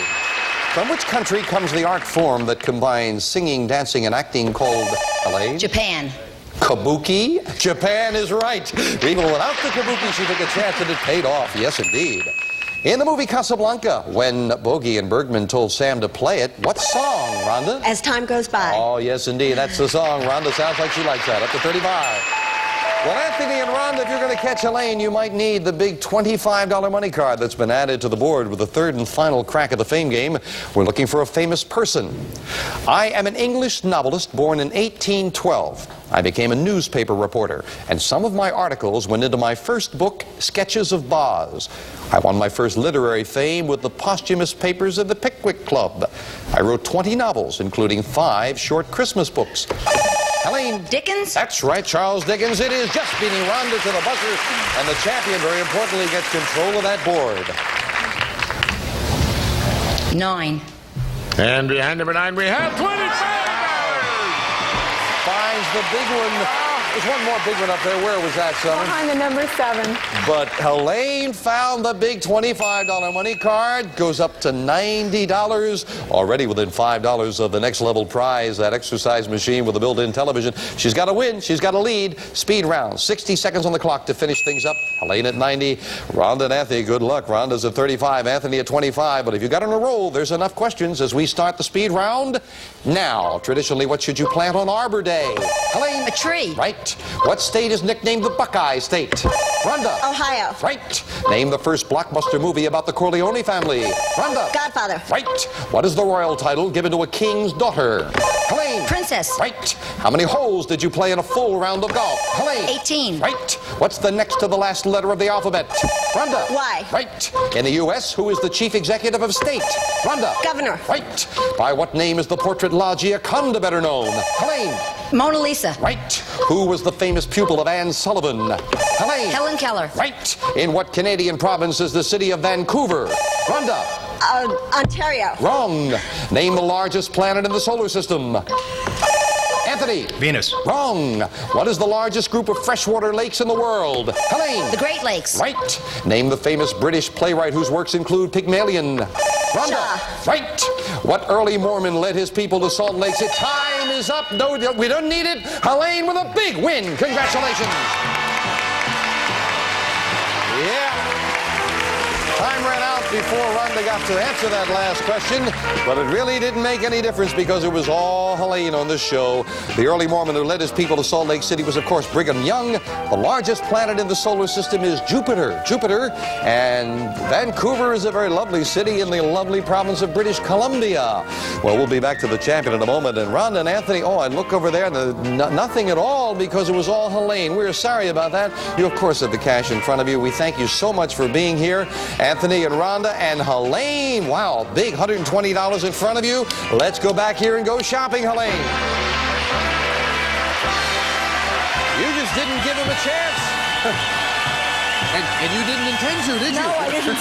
From which country comes the art form that combines singing, dancing, and acting called, Helene? Japan. Kabuki? Japan is right. Even without the kabuki, she took a chance and it paid off. Yes, indeed. In the movie Casablanca, when Bogey and Bergman told Sam to play it, what song, Rhonda? As Time Goes By. Oh, yes, indeed. That's the song. Rhonda sounds like she likes that. Up to 35. Well, Anthony and Rhonda, if you're going to catch Helene, you might need the big $25 money card that's been added to the board with the third and final crack at the fame game. We're looking for a famous person. I am an English novelist born in 1812. I became a newspaper reporter, and some of my articles went into my first book, Sketches of Boz. I won my first literary fame with the posthumous papers of the Pickwick Club. I wrote 20 novels, including 5 short Christmas books. Helene. Dickens? That's right, Charles Dickens. It is just beating Rhonda to the buzzer, and the champion, very importantly, gets control of that board. 9. And behind number 9, we have $25. Finds the big one. There's one more big one up there. Where was that, Summer? Behind the number 7. But Helene found the big $25 money card. Goes up to $90. Already within $5 of the next level prize, that exercise machine with a built-in television. She's got to win. She's got to lead. Speed round. 60 seconds on the clock to finish things up. Helene at 90. Rhonda and Anthony, good luck. Rhonda's at 35. Anthony at 25. But if you got on a roll, there's enough questions as we start the speed round now. Traditionally, what should you plant on Arbor Day? Helene? A tree. Right. What state is nicknamed the Buckeye State? Rhonda. Ohio. Right. Name the first blockbuster movie about the Corleone family. Rhonda. Godfather. Right. What is the royal title given to a king's daughter? Helene. Princess. Right. How many holes did you play in a full round of golf? Helene. 18. Right. What's the next to the last letter of the alphabet? Rhonda. Y. Right. In the U.S., who is the chief executive of state? Rhonda. Governor. Right. By what name is the portrait La Gioconda better known? Helene. Mona Lisa. Right. Who was the famous pupil of Anne Sullivan? Helene. Helen Keller. Right. In what Canadian province is the city of Vancouver? Rhonda. Ontario. Wrong. Name the largest planet in the solar system. Anthony. Venus. Wrong. What is the largest group of freshwater lakes in the world? Helene. The Great Lakes. Right. Name the famous British playwright whose works include Pygmalion. Rhonda. Shaw. Right. What early Mormon led his people to Salt Lake City? Time is up. No, we don't need it. Helene with a big win. Congratulations. Yeah. Time ran out before Rhonda got to answer that last question, but it really didn't make any difference because it was all Helene on this show. The early Mormon who led his people to Salt Lake City was, of course, Brigham Young. The largest planet in the solar system is Jupiter. And Vancouver is a very lovely city in the lovely province of British Columbia. Well, we'll be back to the champion in a moment. And Rhonda and Anthony, oh, and look over there, and nothing at all because it was all Helene. We're sorry about that. You, of course, have the cash in front of you. We thank you so much for being here. Anthony and Rhonda and Helene. Wow, big $120 in front of you. Let's go back here and go shopping, Helene. You just didn't give him a chance. And you didn't intend to, did you? No, I didn't.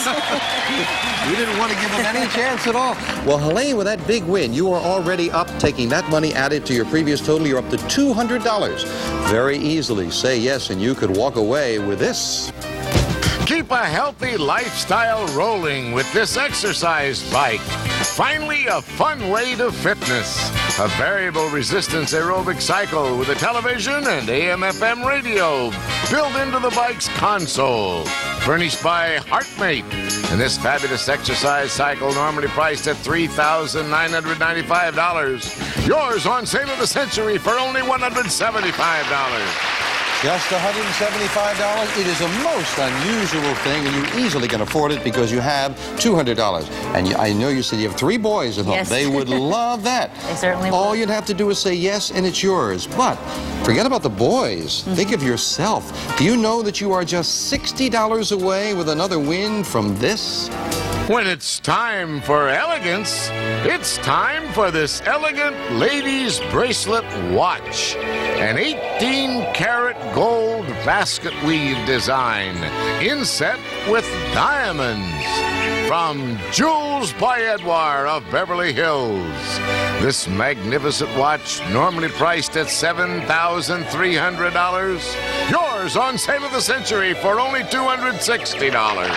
You didn't want to give him any chance at all. Well, Helene, with that big win, you are already up, taking that money added to your previous total. You're up to $200. Very easily say yes, and you could walk away with this. Keep a healthy lifestyle rolling with this exercise bike. Finally, a fun way to fitness. A variable resistance aerobic cycle with a television and AM/FM radio built into the bike's console. Furnished by HeartMate. And this fabulous exercise cycle normally priced at $3,995. Yours on sale of the century for only $175. Just $175. It is a most unusual thing, and you easily can afford it because you have $200. And I know you said you have 3 boys at home. Yes. They would love that. They certainly All would. you'd have to do is say yes, and it's yours. But forget about the boys. Think of yourself. Do you know that you are just $60 away with another win from this? When it's time for elegance, it's time for this elegant ladies' bracelet watch. An 18-karat gold basket weave design, inset with diamonds. From Jewels by Edouard of Beverly Hills. This magnificent watch, normally priced at $7,300, yours on sale of the century for only $260.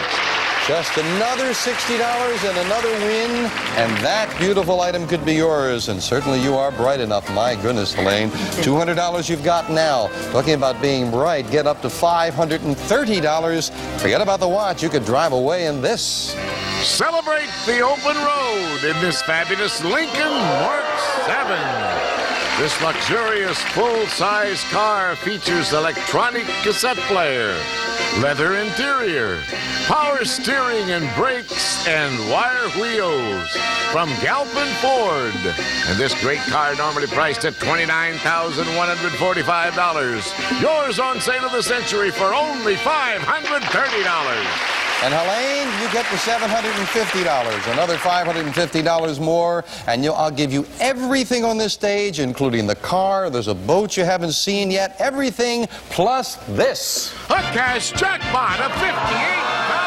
Just another $60 and another win, and that beautiful item could be yours. And certainly you are bright enough. My goodness, Elaine. $200 you've got now. Talking about being bright, get up to $530. Forget about the watch. You could drive away in this. Celebrate the open road in this fabulous Lincoln Mark 7. This luxurious full-size car features electronic cassette player, leather interior, power steering and brakes, and wire wheels from Galpin Ford. And this great car normally priced at $29,145. Yours on sale of the century for only $530. And Helene, you get the $750, another $550 more, and I'll give you everything on this stage, including the car. There's a boat you haven't seen yet. Everything plus this. A cash jackpot of $58,000.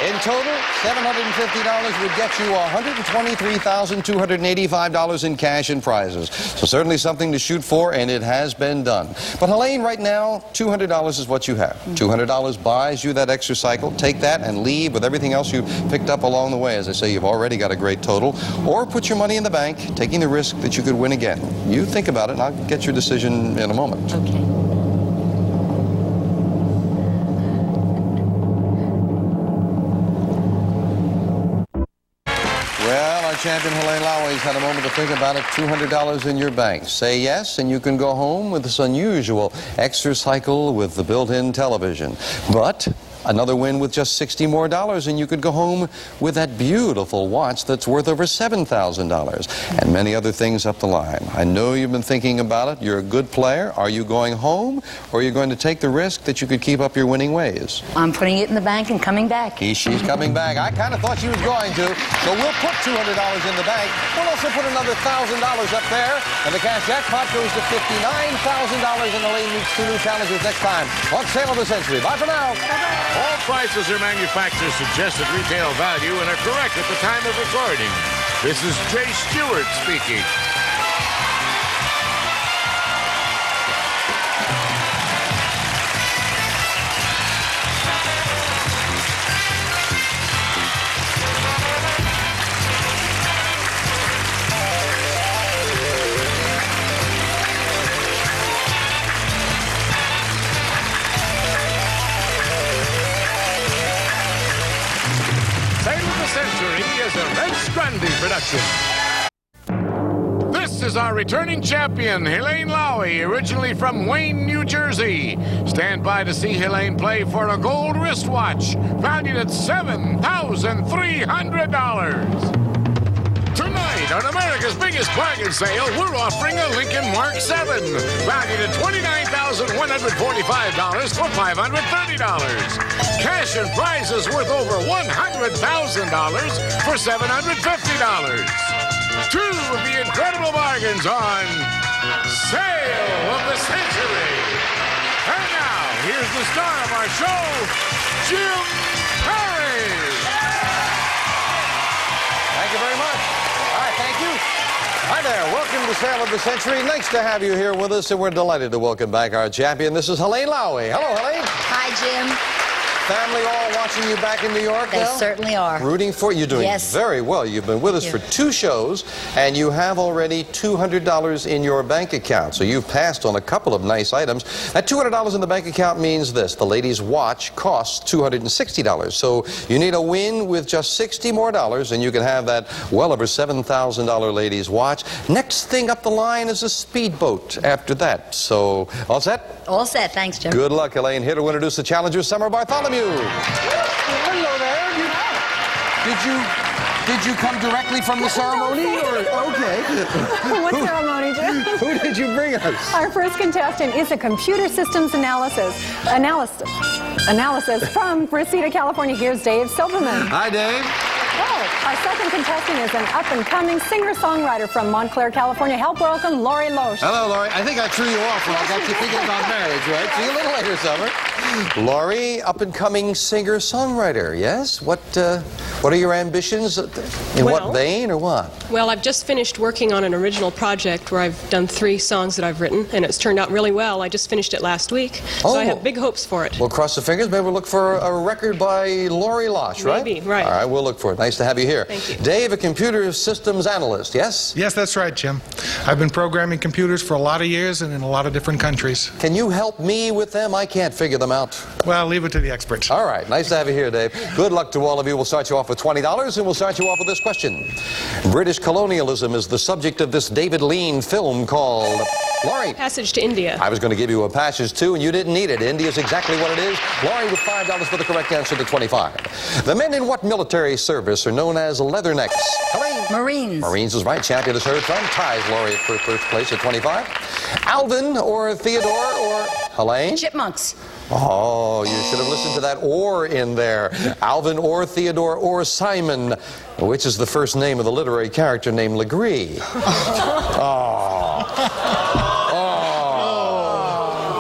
In total, $750 would get you $123,285 in cash and prizes. So certainly something to shoot for, and it has been done. But Helene, right now, $200 is what you have. $200 buys you that extra cycle. Take that and leave with everything else you picked up along the way. As I say, you've already got a great total. Or put your money in the bank, taking the risk that you could win again. You think about it, and I'll get your decision in a moment. Okay. Well, our champion Helene Lowey's had a moment to think about it. $200 in your bank. Say yes, and you can go home with this unusual extra cycle with the built-in television. But another win with just $60 more, and you could go home with that beautiful watch that's worth over $7,000, and many other things up the line. I know you've been thinking about it. You're a good player. Are you going home, or are you going to take the risk that you could keep up your winning ways? I'm putting it in the bank and coming back. She's coming back. I kind of thought she was going to, so we'll put $200 in the bank. We'll also put another $1,000 up there, and the cash jackpot goes to $59,000, and Elaine meets two new challengers next time on Sale of the Century. Bye for now. Bye-bye. All prices are manufacturer's suggested retail value and are correct at the time of recording. This is Jay Stewart speaking. Century is a Red Strandy production. This is our returning champion, Helene Lowey, originally from Wayne, New Jersey. Stand by to see Helene play for a gold wristwatch, valued at $7,300. Tonight, on America's biggest bargain sale, we're offering a Lincoln Mark 7, valued at $29,145 for $530. Cash and prizes worth over $100,000 for $750. Two of the incredible bargains on Sale of the Century. And now, here's the star of our show, Jim Perry. Thank you very much. All right, thank you. Hi there. Welcome to Sale of the Century. Nice to have you here with us, and we're delighted to welcome back our champion. This is Helene Lowey. Hello, Helene. Hi, Jim. Family all watching you back in New York They now? certainly are. Rooting for you. You're doing Yes. very well. You've been with us for 2 shows, and you have already $200 in your bank account. So you've passed on a couple of nice items. That $200 in the bank account means this. The ladies' watch costs $260. So you need a win with just $60 more, and you can have that well over $7,000 ladies' watch. Next thing up the line is a speedboat after that. So all set? All set. Thanks, Jim. Good luck, Helene. Here to introduce the challengers, Summer Bartholomew. Hello there. Did you come directly from the ceremony? Or, okay. What ceremony, Jim? Who did you bring us? Our first contestant is a computer systems analysis from Reseda, California. Here's Dave Silverman. Hi, Dave. Oh, our second contestant is an up-and-coming singer-songwriter from Montclair, California. Help welcome Lori Loesch. Hello, Lori. I think I threw you off when I got you thinking about marriage, right? See you a little later, Summer. Lori, up-and-coming singer-songwriter, yes? What are your ambitions? In what vein or what? Well, I've just finished working on an original project where I've done 3 songs that I've written, and it's turned out really well. I just finished it last week, so I have big hopes for it. We'll cross the fingers. Maybe we'll look for a record by Lori Loesch, right? Maybe, right. All right, we'll look for it. Nice to have you here. Thank you. Dave, a computer systems analyst, yes? Yes, that's right, Jim. I've been programming computers for a lot of years and in a lot of different countries. Can you help me with them? I can't figure them out. Well, leave it to the experts. All right, nice to have you here, Dave. Good luck to all of you. We'll start you off with $20, and we'll start you off with this question. British colonialism is the subject of this David Lean film called... Lori. Passage to India. I was going to give you a passage, too, and you didn't need it. India's exactly what it is. Lori with $5 for the correct answer to 25. The men in what military service are known as leathernecks? Helene. Marines. Marines is right. Champion is heard from. Ties Lori for first place at 25. Alvin or Theodore or Helene? Chipmunks. Oh, you should have listened to that or in there. Alvin or Theodore or Simon, which is the first name of the literary character named Legree.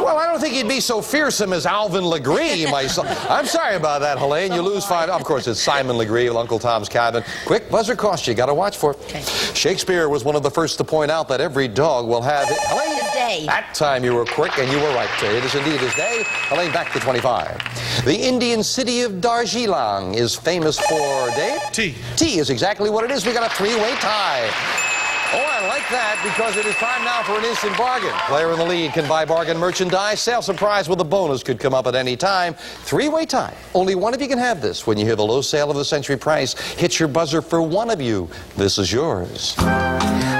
Well, I don't think he'd be so fearsome as Alvin Legree, my son. I'm sorry about that, Helene. You lose 5. Of course, it's Simon Legree of Uncle Tom's Cabin. Quick, buzzer cost you. Got to watch for it. Okay. Shakespeare was one of the first to point out that every dog will have it. Helene. His day. That time you were quick and you were right. It is indeed his day. Helene, back to 25. The Indian city of Darjeeling is famous for, Dave? Tea. Tea is exactly what it is. We got a 3-way tie. Oh, I like that because it is time now for an instant bargain. Player in the lead can buy bargain merchandise. Sale surprise with a bonus could come up at any time. 3-way tie. Only one of you can have this. When you hear the low sale of the century price, hit your buzzer for one of you. This is yours.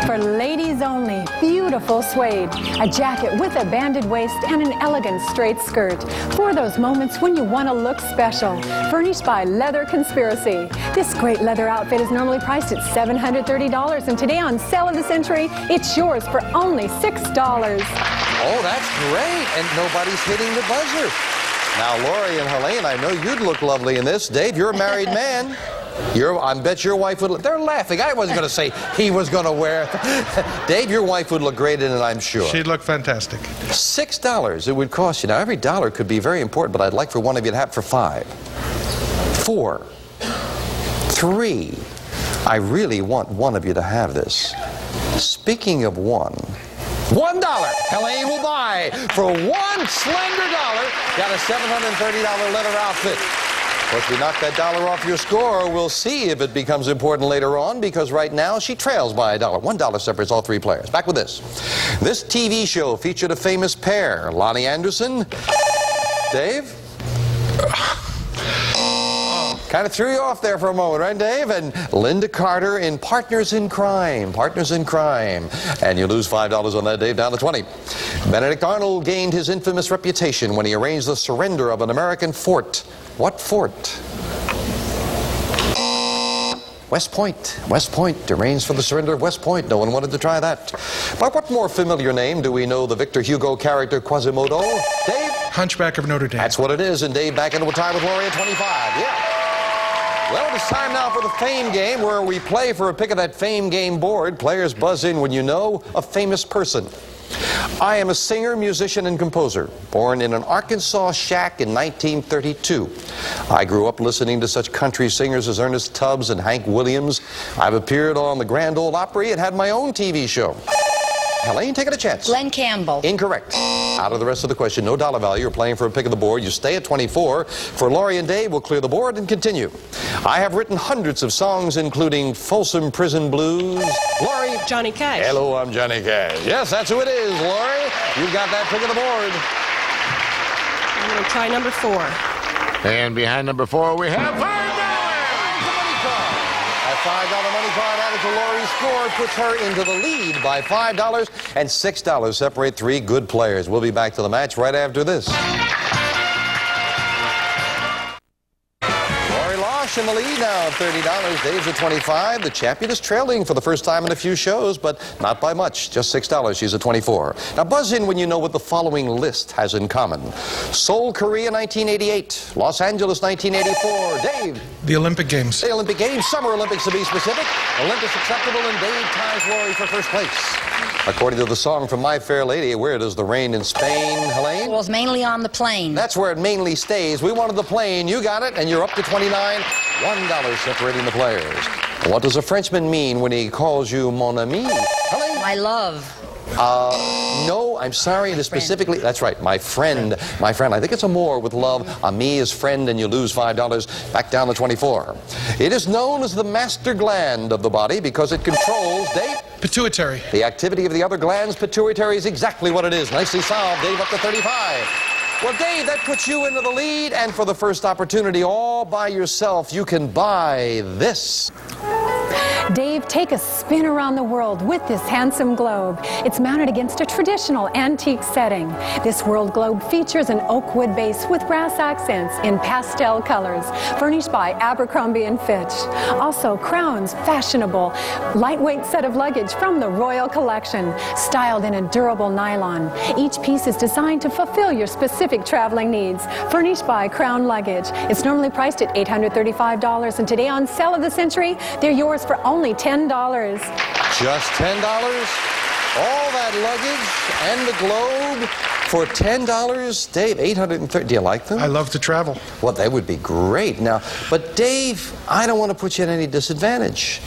For ladies only, beautiful suede, a jacket with a banded waist and an elegant straight skirt. For those moments when you want to look special. Furnished by Leather Conspiracy. This great leather outfit is normally priced at $730, and today on Sale of the Century, it's yours for only $6. Oh, that's great. And nobody's hitting the buzzer. Now, Lori and Helene, I know you'd look lovely in this. Dave, you're a married man. I bet your wife would. They're laughing. I wasn't going to say he was going to wear it. Dave, your wife would look great in it, I'm sure. She'd look fantastic. $6 it would cost you. Now, every dollar could be very important, but I'd like for one of you to have it for 5, 4, 3. I really want one of you to have this. Speaking of one, $1 Helene will buy for one slender dollar. Got a $730 leather outfit. Once we knock that dollar off your score, we'll see if it becomes important later on, because right now she trails by $1. $1 separates all 3 players. Back with this. This TV show featured a famous pair, Lonnie Anderson. Dave? Kind of threw you off there for a moment, right, Dave? And Linda Carter in Partners in Crime. Partners in Crime. And you lose $5 on that, Dave, down to 20. Benedict Arnold gained his infamous reputation when he arranged the surrender of an American fort. What fort? West Point. West Point. Arranged for the surrender of West Point. No one wanted to try that. By what more familiar name do we know the Victor Hugo character Quasimodo? Dave? Hunchback of Notre Dame. That's what it is. And Dave back into a tie with Lori at 25. Yeah. Well, it's time now for the Fame Game, where we play for a pick of that Fame Game board. Players buzz in when you know a famous person. I am a singer, musician, and composer, born in an Arkansas shack in 1932. I grew up listening to such country singers as Ernest Tubbs and Hank Williams. I've appeared on the Grand Ole Opry and had my own TV show. Helene, take it a chance. Glenn Campbell. Incorrect. Out of the rest of the question, no dollar value. You're playing for a pick of the board. You stay at 24. For Lori and Dave, we'll clear the board and continue. I have written hundreds of songs, including Folsom Prison Blues. Lori. Johnny Cash. Hello, I'm Johnny Cash. Yes, that's who it is, Lori. You've got that pick of the board. I'm going to try number 4. And behind number 4, we have $5. That $5 money card added to Lori's score puts her into the lead by $5, and $6 separate 3 good players. We'll be back to the match right after this. Lori Loesch Cash in the lead now of $30. Dave's at 25. The champion is trailing for the first time in a few shows, but not by much. Just $6. She's at 24. Now buzz in when you know what the following list has in common. Seoul, Korea, 1988. Los Angeles, 1984. Dave. The Olympic Games. The Olympic Games. Summer Olympics to be specific. Olympus acceptable, and Dave ties Lori for first place. According to the song from My Fair Lady, where does the rain in Spain, Helene? Well, it's mainly on the plane. That's where it mainly stays. We wanted the plane. You got it, and you're up to 29. $1 separating the players. What does a Frenchman mean when he calls you mon ami? Helene? My love. No, I'm sorry. It is specifically, that's right, my friend. My friend. I think it's a more with love. Ami is friend, and you lose $5. Back down to 24. It is known as the master gland of the body because it controls, Dave? Pituitary. The activity of the other glands, pituitary, is exactly what it is. Nicely solved. Dave up to 35. Well, Dave, that puts you into the lead, and for the first opportunity all by yourself, you can buy this. Dave, take a spin around the world with this handsome globe. It's mounted against a traditional antique setting. This world globe features an oak wood base with brass accents in pastel colors, furnished by Abercrombie & Fitch. Also, Crown's fashionable, lightweight set of luggage from the Royal Collection, styled in a durable nylon. Each piece is designed to fulfill your specific traveling needs, furnished by Crown Luggage. It's normally priced at $835, and today on Sale of the Century, they're yours for only $10. Just $10? All that luggage and the globe for $10? Dave, $830. Do you like them? I love to travel. Well, they would be great. Now, but Dave, I don't want to put you at any disadvantage.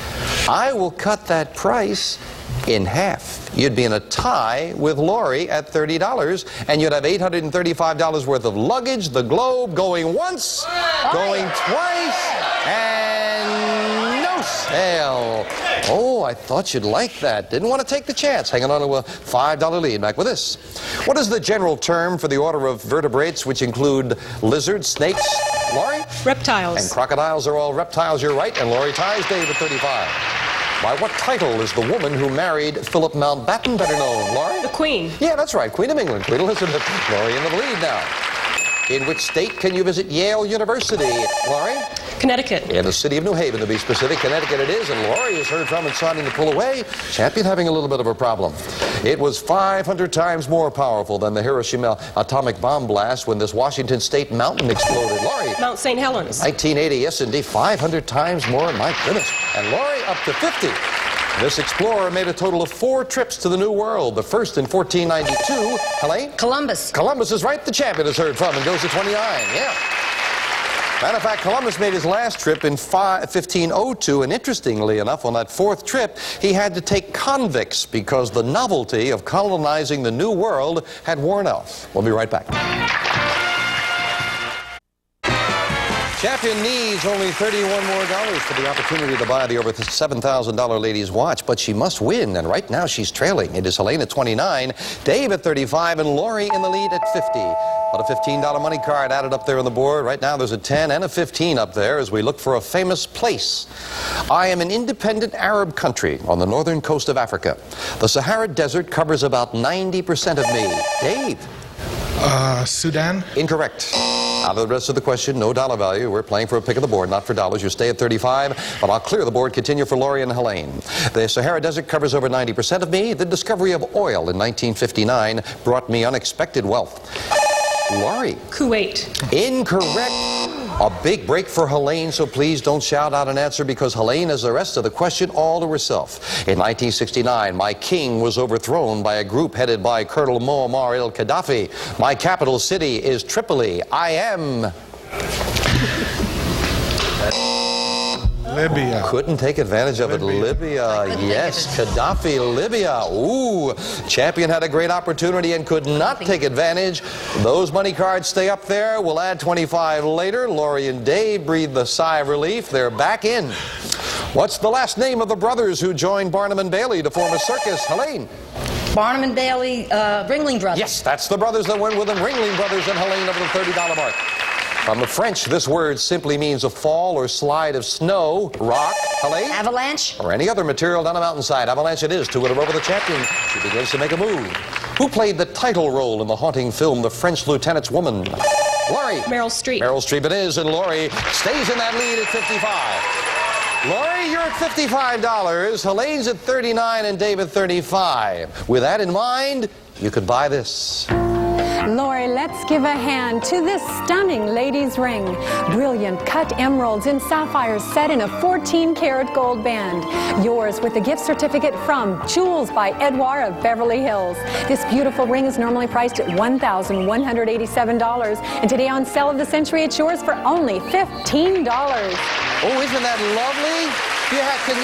I will cut that price in half. You'd be in a tie with Lori at $30, and you'd have $835 worth of luggage, the globe, going once, going twice, and no sale. Oh, I thought you'd like that. Didn't want to take the chance. Hanging on to a $5 lead. Back with this. What is the general term for the order of vertebrates which include lizards, snakes, Lori? Reptiles. And crocodiles are all reptiles. You're right. And Lori ties Dave at 35. By what title is the woman who married Philip Mountbatten better known, Lori? The Queen. Yeah, that's right. Queen of England. Queen Elizabeth. Lori in the lead now. In which state can you visit Yale University, Lori? Connecticut. In the city of New Haven, to be specific. Connecticut it is, and Lori is heard from and starting to pull away. Champion having a little bit of a problem. It was 500 times more powerful than the Hiroshima atomic bomb blast when this Washington State mountain exploded. Lori. Mount St. Helens. 1980, yes indeed, 500 times more, my goodness. And Lori up to 50. This explorer made a total of 4 trips to the New World. The first in 1492. Helene? Columbus. Columbus is right. The champion is heard from and goes to 29. Yeah. Matter of fact, Columbus made his last trip in 1502, and interestingly enough, on that 4th trip, he had to take convicts because the novelty of colonizing the New World had worn off. We'll be right back. Champion needs only $31 more for the opportunity to buy the over $7,000 ladies' watch, but she must win, and right now she's trailing. It is Helene at 29, Dave at 35, and Lori in the lead at 50. About a $15 money card added up there on the board. Right now there's a 10 and a 15 up there as we look for a famous place. I am an independent Arab country on the northern coast of Africa. The Sahara Desert covers about 90% of me. Dave? Sudan? Incorrect. Out of the rest of the question, no dollar value. We're playing for a pick of the board, not for dollars. You stay at 35, but I'll clear the board. Continue for Lori and Helene. The Sahara Desert covers over 90% of me. The discovery of oil in 1959 brought me unexpected wealth. Lori. Kuwait. Incorrect. A big break for Helene, so please don't shout out an answer because Helene has the rest of the question all to herself. In 1969, my king was overthrown by a group headed by Colonel Muammar al-Gaddafi. My capital city is Tripoli. I am... Libya. Couldn't take advantage of it. Libya. Yes, Gaddafi, Libya. Ooh, champion had a great opportunity and could not take advantage. Those money cards stay up there. We'll add 25 later. Lori and Dave breathed a sigh of relief. They're back in. What's the last name of the brothers who joined Barnum and Bailey to form a circus? Helene. Barnum and Bailey, Ringling Brothers. Yes, that's the brothers that went with them. Ringling Brothers and Helene over the $30 mark. From the French, this word simply means a fall or slide of snow, rock, Helene? Avalanche. Or any other material down a mountainside. Avalanche it is. 2-1 over the champion. She begins to make a move. Who played the title role in the haunting film The French Lieutenant's Woman? Lori. Meryl Streep. Meryl Streep it is, and Lori stays in that lead at 55. Lori, you're at $55. Helene's at 39 and Dave at 35. With that in mind, you could buy this. Lori, let's give a hand to this stunning lady's ring. Brilliant cut emeralds and sapphires set in a 14-karat gold band. Yours with a gift certificate from Jewels by Edouard of Beverly Hills. This beautiful ring is normally priced at $1,187. And today on Sale of the Century, it's yours for only $15. Oh, isn't that lovely? Can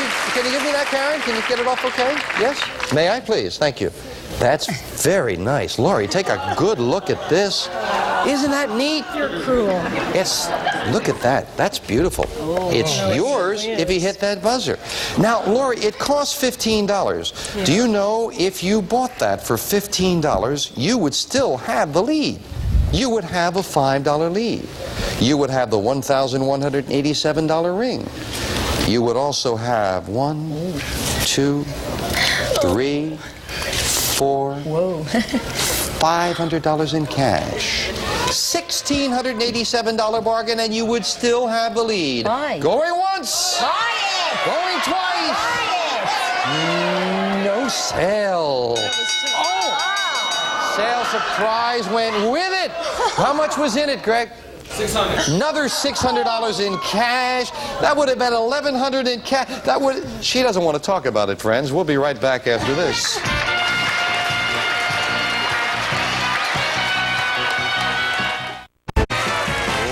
you give me that, Karen? Can you get it off okay? Yes? May I, please? Thank you. That's very nice. Lori, take a good look at this. Isn't that neat? You're cruel. Look at that. That's beautiful. It's yours if you hit that buzzer. Now, Lori, it costs $15. Yeah. Do you know if you bought that for $15, you would still have the lead? You would have a $5 lead. You would have the $1,187 ring. You would also have $1, 2, 3, 4, $500 in cash. $1,687 bargain, and you would still have the lead. Buy. Going once. Buy it. Going twice. Buy it. No sale. Oh! Sale surprise went with it. How much was in it, Greg? $600. Another $600 in cash. That would have been $1,100 in cash. She doesn't want to talk about it, friends. We'll be right back after this.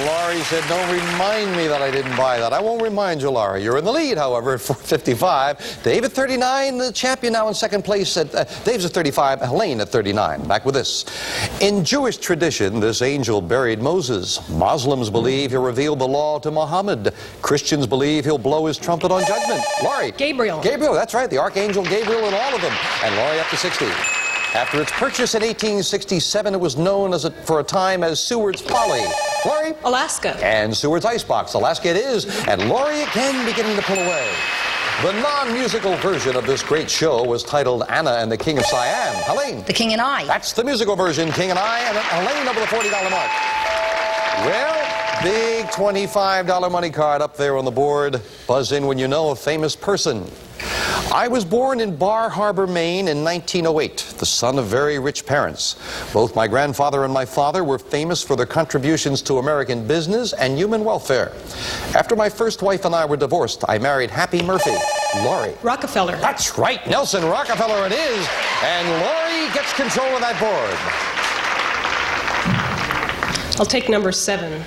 Laurie said, don't remind me that I didn't buy that. I won't remind you, Laurie. You're in the lead, however, at 55. Dave at 39, the champion now in second place. Dave's at 35, Helene at 39. Back with this. In Jewish tradition, this angel buried Moses. Muslims believe he'll reveal the law to Muhammad. Christians believe he'll blow his trumpet on judgment. Laurie. Gabriel. Gabriel, that's right. The Archangel Gabriel and all of them. And Laurie up to 60. After its purchase in 1867, it was known for a time as Seward's Folly. Laurie? Alaska. And Seward's Icebox. Alaska it is. And Laurie again beginning to pull away. The non-musical version of this great show was titled Anna and the King of Siam. Helene? The King and I. That's the musical version, King and I, and Helene over the $40 mark. Well, big $25 money card up there on the board. Buzz in when you know a famous person. I was born in Bar Harbor, Maine in 1908, the son of very rich parents. Both my grandfather and my father were famous for their contributions to American business and human welfare. After my first wife and I were divorced, I married Happy Murphy. Laurie. Rockefeller. That's right, Nelson Rockefeller it is. And Laurie gets control of that board. I'll take number 7.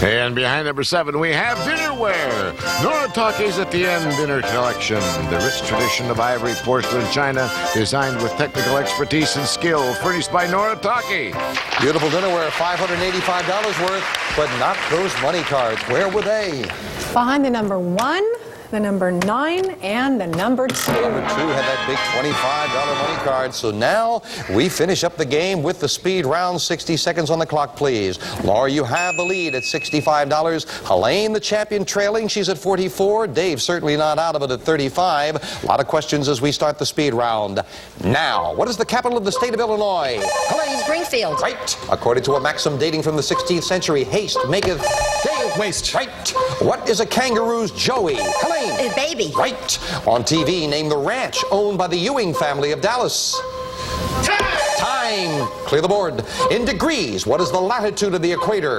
And behind number 7, we have dinnerware. Nora Take's At the End dinner collection. The rich tradition of ivory, porcelain, china, designed with technical expertise and skill, furnished by Nora Take. Beautiful dinnerware, $585 worth, but not those money cards. Where were they? Behind the number 1, the number 9, and the number 2. Number 2 had that big $25 money card. So now we finish up the game with the speed round. 60 seconds on the clock, please. Laura, you have the lead at $65. Helene, the champion, trailing. She's at 44. Dave certainly not out of it at 35. A lot of questions as we start the speed round. Now, what is the capital of the state of Illinois? Helene. Springfield. Right. According to a maxim dating from the 16th century, haste maketh... Dave. Waste. Right. What is a kangaroo's joey? Helene. A baby. Right. On TV, name the ranch owned by the Ewing family of Dallas. Time. Clear the board. In degrees, what is the latitude of the equator?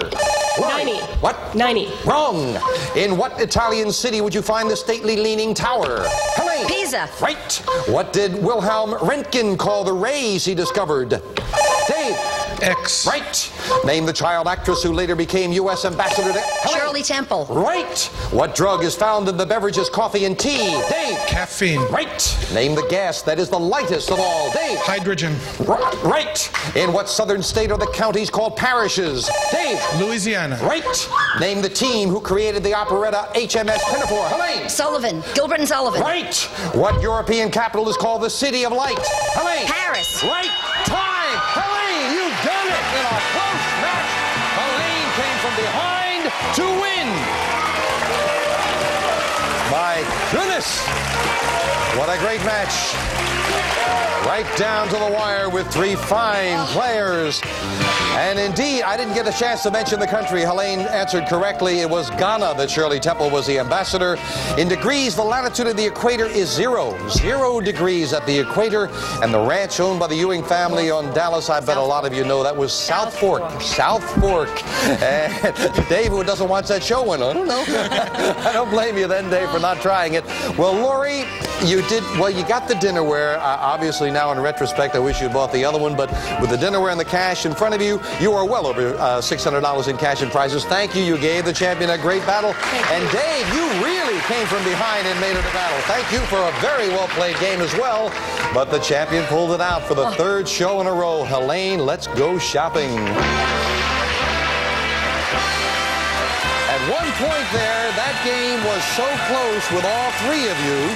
90. What? 90. Wrong. In what Italian city would you find the stately leaning tower? Helene. Pisa. Right. What did Wilhelm Röntgen call the rays he discovered? Dave. X. Right. Name the child actress who later became U.S. ambassador to... Helene. Shirley Temple. Right. What drug is found in the beverages coffee and tea? Dave. Caffeine. Right. Name the gas that is the lightest of all. Dave. Hydrogen. Right. In what southern state are the counties called parishes? Dave. Louisiana. Right. Name the team who created the operetta HMS Pinafore. Helene. Sullivan. Gilbert and Sullivan. Right. What European capital is called the City of Light? Helene. Paris. Right. Time. Helene, you've done it in a close match. Helene came from behind to win. My goodness. What a great match. Right down to the wire with three fine players. And indeed, I didn't get a chance to mention the country. Helene answered correctly. It was Ghana that Shirley Temple was the ambassador. In degrees, the latitude of the equator is 0. 0 degrees at the equator. And the ranch owned by the Ewing family on Dallas, I bet a lot of you know, that was South Fork. South Fork. And Dave, who doesn't watch that show, went, I don't know. I don't blame you then, Dave, for not trying it. Well, Lori, you did, well, you got the dinnerware. Obviously, now in retrospect, I wish you bought the other one, but with the dinnerware and the cash in front of you, you are well over $600 in cash and prizes. Thank you. You gave the champion a great battle. And Dave, you really came from behind and made it a battle. Thank you for a very well-played game as well. But the champion pulled it out for the third show in a row. Helene, let's go shopping. At one point there, that game was so close with all three of you.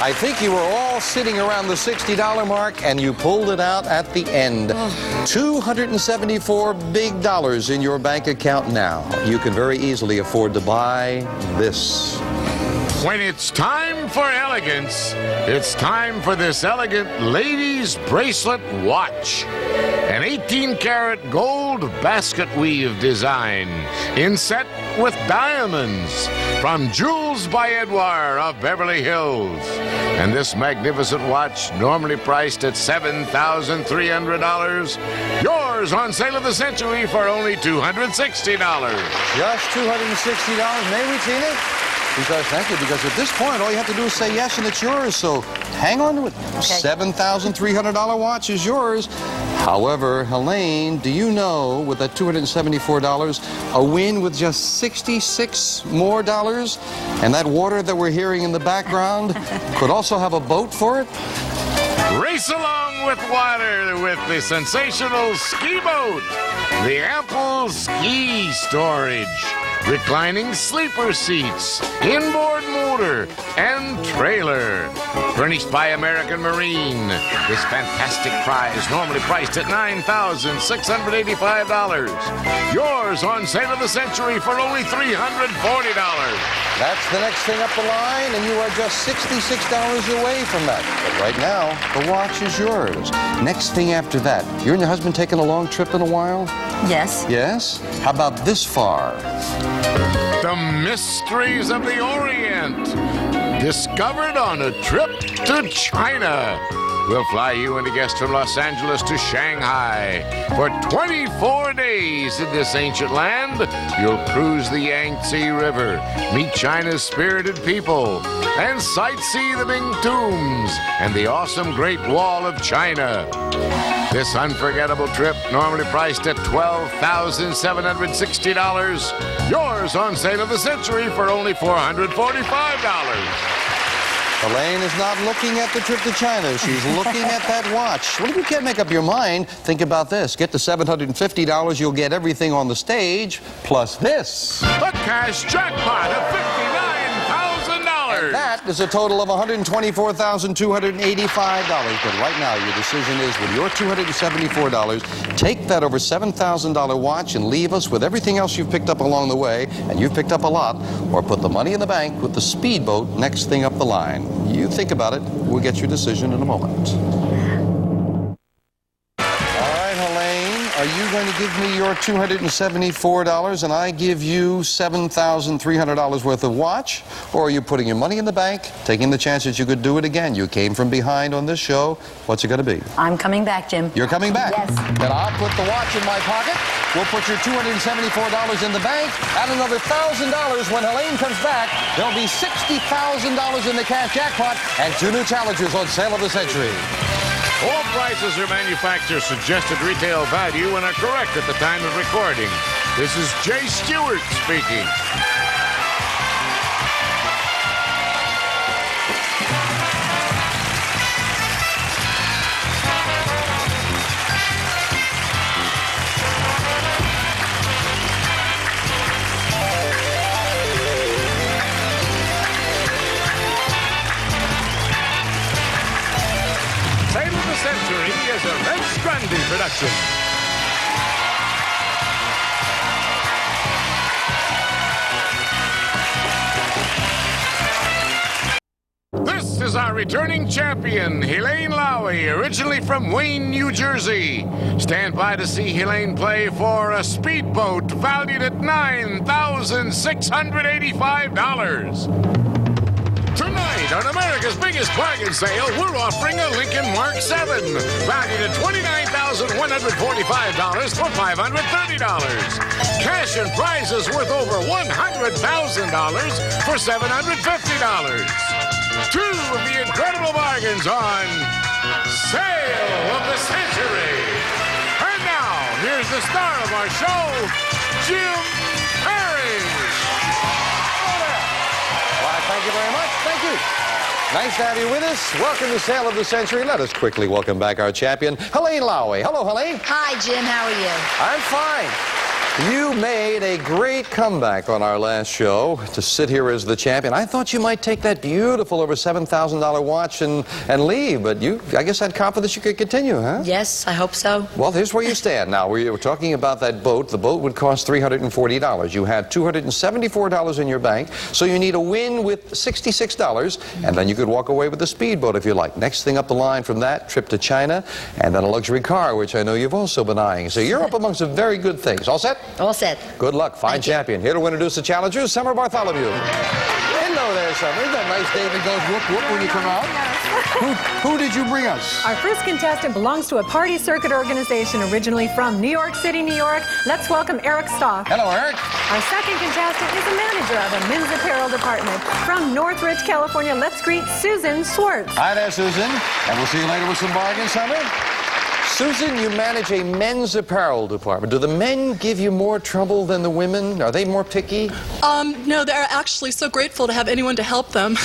I think you were all sitting around the $60 mark, and you pulled it out at the end. $274 big dollars in your bank account now. You can very easily afford to buy this. When it's time for elegance, it's time for this elegant ladies' bracelet watch. An 18-karat gold basket weave design, inset with diamonds, from Jewels by Edouard of Beverly Hills. And this magnificent watch, normally priced at $7,300, yours on sale of the century for only $260. Just $260. May we, Tina? Because, thank you, because at this point, all you have to do is say yes, and it's yours. So hang on to it. Okay. $7,300 watch is yours. However, Helene, do you know, with that $274, a win with just 66 more dollars, and that water that we're hearing in the background could also have a boat for it? Race along with water with the sensational ski boat, the ample ski storage, reclining sleeper seats, inboard motor, and trailer. Furnished by American Marine, this fantastic prize, normally priced at $9,685. Yours on sale of the century for only $340. That's the next thing up the line, and you are just $66 away from that. But right now, the watch is yours. Next thing after that, you and your husband taking a long trip in a while? Yes. Yes? How about this far? The mysteries of the Orient, discovered on a trip to China. We'll fly you and a guest from Los Angeles to Shanghai. For 24 days in this ancient land, you'll cruise the Yangtze River, meet China's spirited people, and sightsee the Ming tombs and the awesome Great Wall of China. This unforgettable trip, normally priced at $12,760, yours on sale of the century for only $445. Helene is not looking at the trip to China. She's looking at that watch. Well, if you can't make up your mind, think about this. Get the $750, you'll get everything on the stage, plus this. A cash jackpot of $59,000. That is a total of $124,285. But right now, your decision is, with your $274, take that over $7,000 watch and leave us with everything else you've picked up along the way, and you've picked up a lot, or put the money in the bank with the speedboat next thing up the line. You think about it. We'll get your decision in a moment. Are you going to give me your $274 and I give you $7,300 worth of watch? Or are you putting your money in the bank, taking the chance that you could do it again? You came from behind on this show. What's it going to be? I'm coming back, Jim. You're coming back? Yes. Then I'll put the watch in my pocket. We'll put your $274 in the bank. Add another $1,000 when Helene comes back. There'll be $60,000 in the cash jackpot and 2 new challengers on sale of the century. All prices are manufacturer suggested retail value and are correct at the time of recording. This is Jay Stewart speaking. Century is a Red Strandy production. This is our our returning champion, Helene Lowy, originally from Wayne, New Jersey. Stand by to see Helene play for a speedboat valued at $9,685. Tonight, on America's biggest bargain sale, we're offering a Lincoln Mark 7, valued at $29,145 for $530. Cash and prizes worth over $100,000 for $750. Two of the incredible bargains on Sale of the Century. And now, here's the star of our show, Jim Perry. Thank you very much. Thank you. Nice to have you with us. Welcome to Sale of the Century. Let us quickly welcome back our champion, Helene Lowy. Hello, Helene. Hi, Jim. How are you? I'm fine. You made a great comeback on our last show to sit here as the champion. I thought you might take that beautiful over $7,000 watch and leave, but you, I guess, had confidence you could continue, huh? Yes, I hope so. Well, here's where you stand now. We were talking about that boat. The boat would cost $340. You have $274 in your bank, so you need a win with $66, and then you could walk away with the speedboat if you like. Next thing up the line from that, trip to China, and then a luxury car, which I know you've also been eyeing. So you're up amongst some very good things. All set? All set. Good luck. Fine champion. Here to introduce the challengers, Summer Bartholomew. Hello there, Summer. Isn't that nice David goes whoop whoop when you come out? Who did you bring us? Our first contestant belongs to a party circuit organization originally from New York City, New York. Let's welcome Eric Stock. Hello, Eric. Our second contestant is a manager of a men's apparel department from Northridge, California. Let's greet Susan Swartz. Hi there, Susan. And we'll see you later with some bargains, Summer. Susan, you manage a men's apparel department. Do the men give you more trouble than the women? Are they more picky? No, they're actually so grateful to have anyone to help them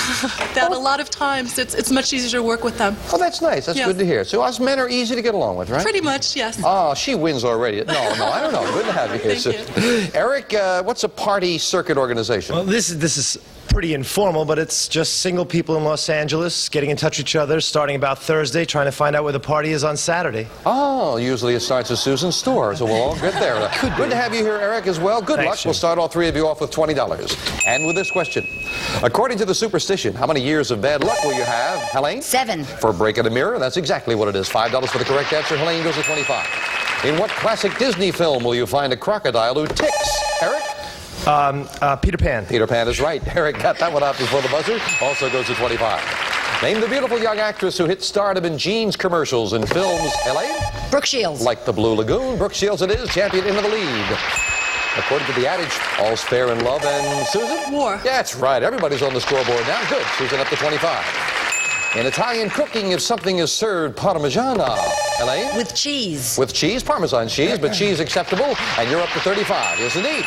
that a lot of times it's much easier to work with them. Oh, that's nice. That's Yes. good to hear. So us men are easy to get along with, right? Pretty much, yes. Oh, she wins already. No, I don't know. Good to have you here. Thank you. Eric, what's a party circuit organization? Well, this is pretty informal, but it's just single people in Los Angeles getting in touch with each other, starting about Thursday, trying to find out where the party is on Saturday. Oh, usually it starts at Susan's store, so we'll all get there. Good to have you here, Eric, as well. Good luck. Jim. We'll start all three of you off with $20. And with this question. According to the superstition, how many years of bad luck will you have, Helene? 7. For breaking a mirror, that's exactly what it is. $5 for the correct answer. Helene goes to 25. In what classic Disney film will you find a crocodile who ticks? Eric? Peter Pan. Peter Pan is right. Eric got that one out before the buzzer. Also goes to 25. Name the beautiful young actress who hit stardom in jeans commercials and films. Helene? Brooke Shields. Like the Blue Lagoon, Brooke Shields it is, champion into the lead. According to the adage, all's fair in love, and Susan? War. Yeah, that's right. Everybody's on the scoreboard now. Good. Susan up to 25. In Italian cooking, if something is served Parmigiana, Helene? With cheese. With cheese, Parmesan cheese, but cheese acceptable, and you're up to 35. Yes, indeed.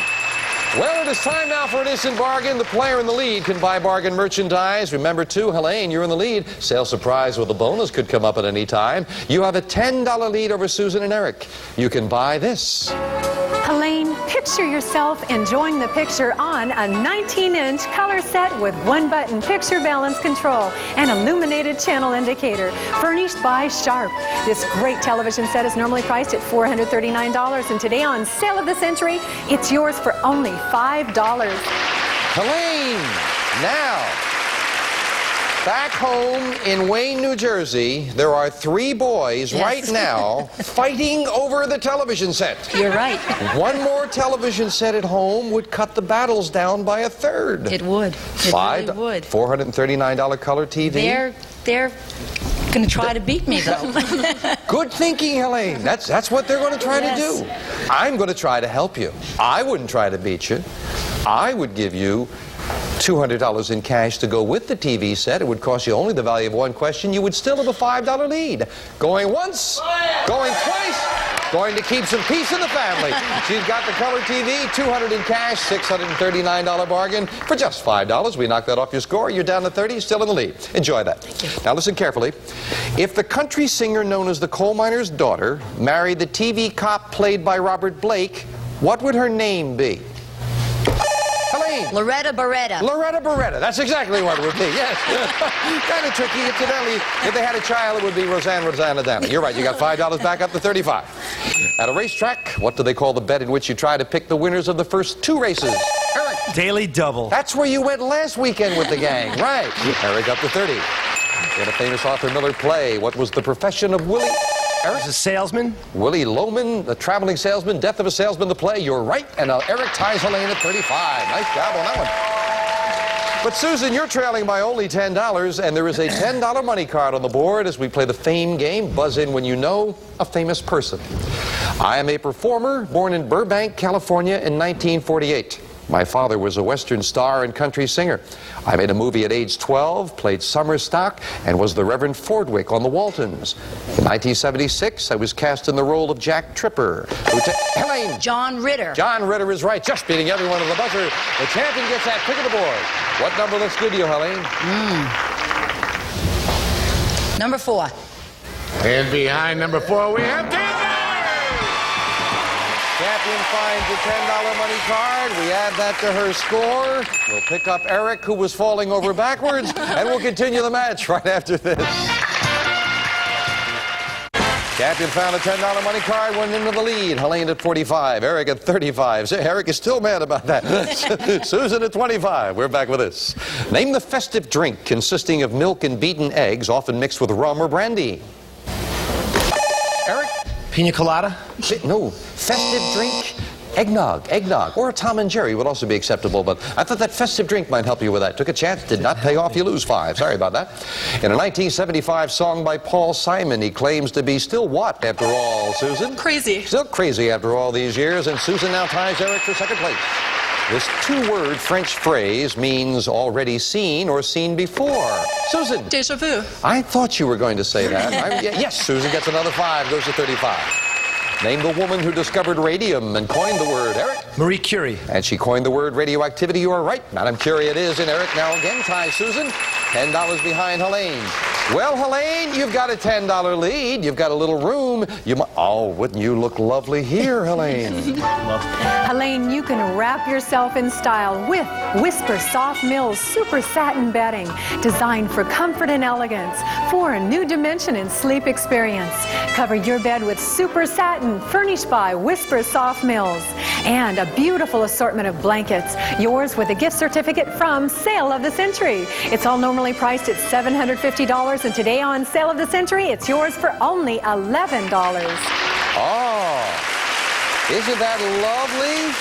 Well, it is time now for an instant bargain. The player in the lead can buy bargain merchandise. Remember, too, Helene, you're in the lead. Sale surprise with a bonus could come up at any time. You have a $10 lead over Susan and Eric. You can buy this. Helene, picture yourself enjoying the picture on a 19-inch color set with one-button picture balance control and illuminated channel indicator, furnished by Sharp. This great television set is normally priced at $439, and today on Sale of the Century, it's yours for only $5. Helene, now, back home in Wayne, New Jersey, there are 3 boys right now fighting over the television set. You're right. One more television set at home would cut the battles down by a third. It would. It really would. $439 color TV. They're going to try to beat me, though. Good thinking, Helene. That's what they're going to try to do. I'm going to try to help you. I wouldn't try to beat you. I would give you $200 in cash to go with the TV set. It would cost you only the value of one question. You would still have a $5 lead. Going once, going twice, going to keep some peace in the family. She's got the color TV, $200 in cash, $639 bargain for just $5. We knock that off your score. You're down to 30, still in the lead. Enjoy that. Now listen carefully. If the country singer known as the coal miner's daughter married the TV cop played by Robert Blake, what would her name be? Helene. Loretta Beretta. Loretta Beretta. That's exactly what it would be, yes. Kind of tricky. Incidentally, if they had a child, it would be Rosanna Dana. You're right. You got $5 back up to 35. At a racetrack, what do they call the bet in which you try to pick the winners of the first 2 races? Eric. Daily double. That's where you went last weekend with the gang. Right. Eric up to 30. In a famous Arthur Miller play, what was the profession of Willie? Eric? He's a salesman. Willie Loman, the traveling salesman, Death of a Salesman, the play. You're right. And Eric ties Helene at 35. Nice job on that one. But Susan, you're trailing by only $10, and there is a $10 money card on the board as we play the fame game. Buzz in when you know a famous person. I am a performer born in Burbank, California in 1948. My father was a Western star and country singer. I made a movie at age 12, played summer stock, and was the Reverend Fordwick on the Waltons. In 1976, I was cast in the role of Jack Tripper. Helene! John Ritter. John Ritter is right, just beating everyone on the buzzer. The champion gets that pick of the board. What number looks good to you, Helene? Number 4. And behind number 4, we have $10. Champion finds a $10 money card. We add that to her score. We'll pick up Eric, who was falling over backwards, and we'll continue the match right after this. Champion found a $10 money card, went into the lead. Helene at 45, Eric at 35. Eric is still mad about that. Susan at 25. We're back with this. Name the festive drink consisting of milk and beaten eggs, often mixed with rum or brandy. Eric? Pina colada? No, festive drink. Eggnog, or a Tom and Jerry would also be acceptable, but I thought that festive drink might help you with that. Took a chance, did not pay off, you lose 5. Sorry about that. In a 1975 song by Paul Simon, he claims to be still what after all, Susan? Crazy. Still crazy after all these years, and Susan now ties Eric for second place. This 2-word French phrase means already seen or seen before. Susan. Deja vu. I thought you were going to say that. Yes, Susan gets another 5, goes to 35. Name the woman who discovered radium and coined the word. Eric? Marie Curie. And she coined the word radioactivity. You are right. Madame Curie it is. And Eric now again ties Susan. $10 behind Helene. Well, Helene, you've got a $10 lead. You've got a little room. Oh, wouldn't you look lovely here, Helene? Helene, you can wrap yourself in style with Whisper Soft Mill's super satin bedding, designed for comfort and elegance, for a new dimension in sleep experience. Cover your bed with super satin, furnished by Whisper Soft Mills, and a beautiful assortment of blankets, yours with a gift certificate from Sale of the Century. It's all normally priced at $750, and today on Sale of the Century, it's yours for only $11. Oh, isn't that lovely?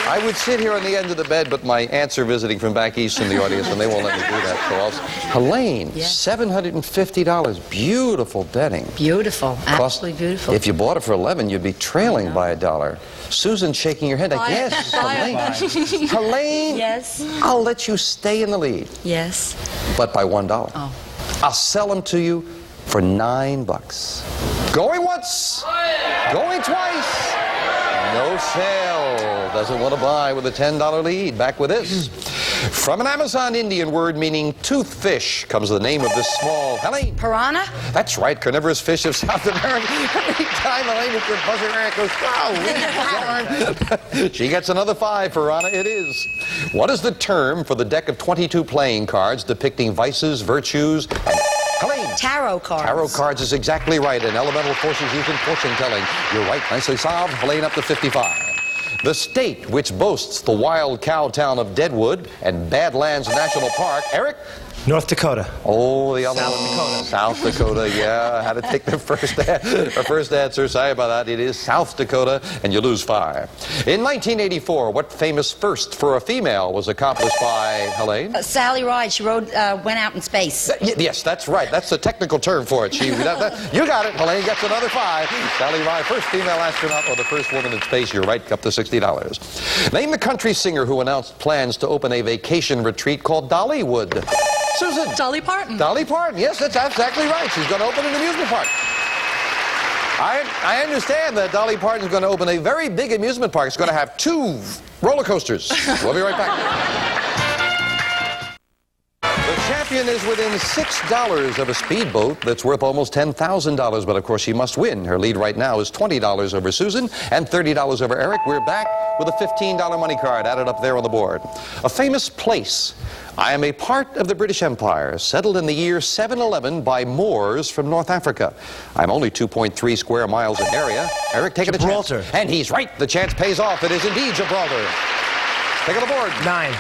I would sit here on the end of the bed, but my aunts are visiting from back east in the audience, and they won't let me do that. So Helene, Yes. $750. Beautiful bedding. Beautiful. Absolutely beautiful. If you bought it for $11, you'd be trailing by $1. Susan shaking your head like, yes, Helene. Helene, Yes. I'll let you stay in the lead, Yes. but by $1. Oh. I'll sell them to you for $9. Going once, going twice. No sale. Doesn't want to buy with a $10 lead. Back with this. From an Amazon Indian word meaning toothfish comes the name of this small... Helene. Piranha? That's right. Carnivorous fish of South America. Every time Helene with your buzzer, Eric goes, oh, she gets another 5, Piranha. It is. What is the term for the deck of 22 playing cards depicting vices, virtues, and... Helene. Tarot cards. Tarot cards is exactly right. And elemental forces used in fortune telling. You're right. Nicely solved. Helene up to 55. The state which boasts the wild cow town of Deadwood and Badlands National Park. Eric? North Dakota. Oh, the other South one. Dakota. South Dakota, yeah. I had to take the first answer. Sorry about that. It is South Dakota, and you lose 5. In 1984, what famous first for a female was accomplished by Helene? Sally Ride. She went out in space. Yes, that's right. That's the technical term for it. You got it. Helene gets another 5. Sally Ride, first female astronaut or the first woman in space. You're right, up to $60. Name the country singer who announced plans to open a vacation retreat called Dollywood. Susan. Dolly Parton. Dolly Parton. Yes, that's exactly right. She's going to open an amusement park. I understand that Dolly Parton's going to open a very big amusement park. It's going to have 2 roller coasters. We'll be right back. The champion is within $6 of a speedboat that's worth almost $10,000, but of course she must win. Her lead right now is $20 over Susan and $30 over Eric. We're back with a $15 money card added up there on the board. A famous place. I am a part of the British Empire, settled in the year 711 by Moors from North Africa. I'm only 2.3 square miles in area. Eric, take it a chance. Gibraltar. And he's right. The chance pays off. It is indeed Gibraltar. Take it on the board. 9.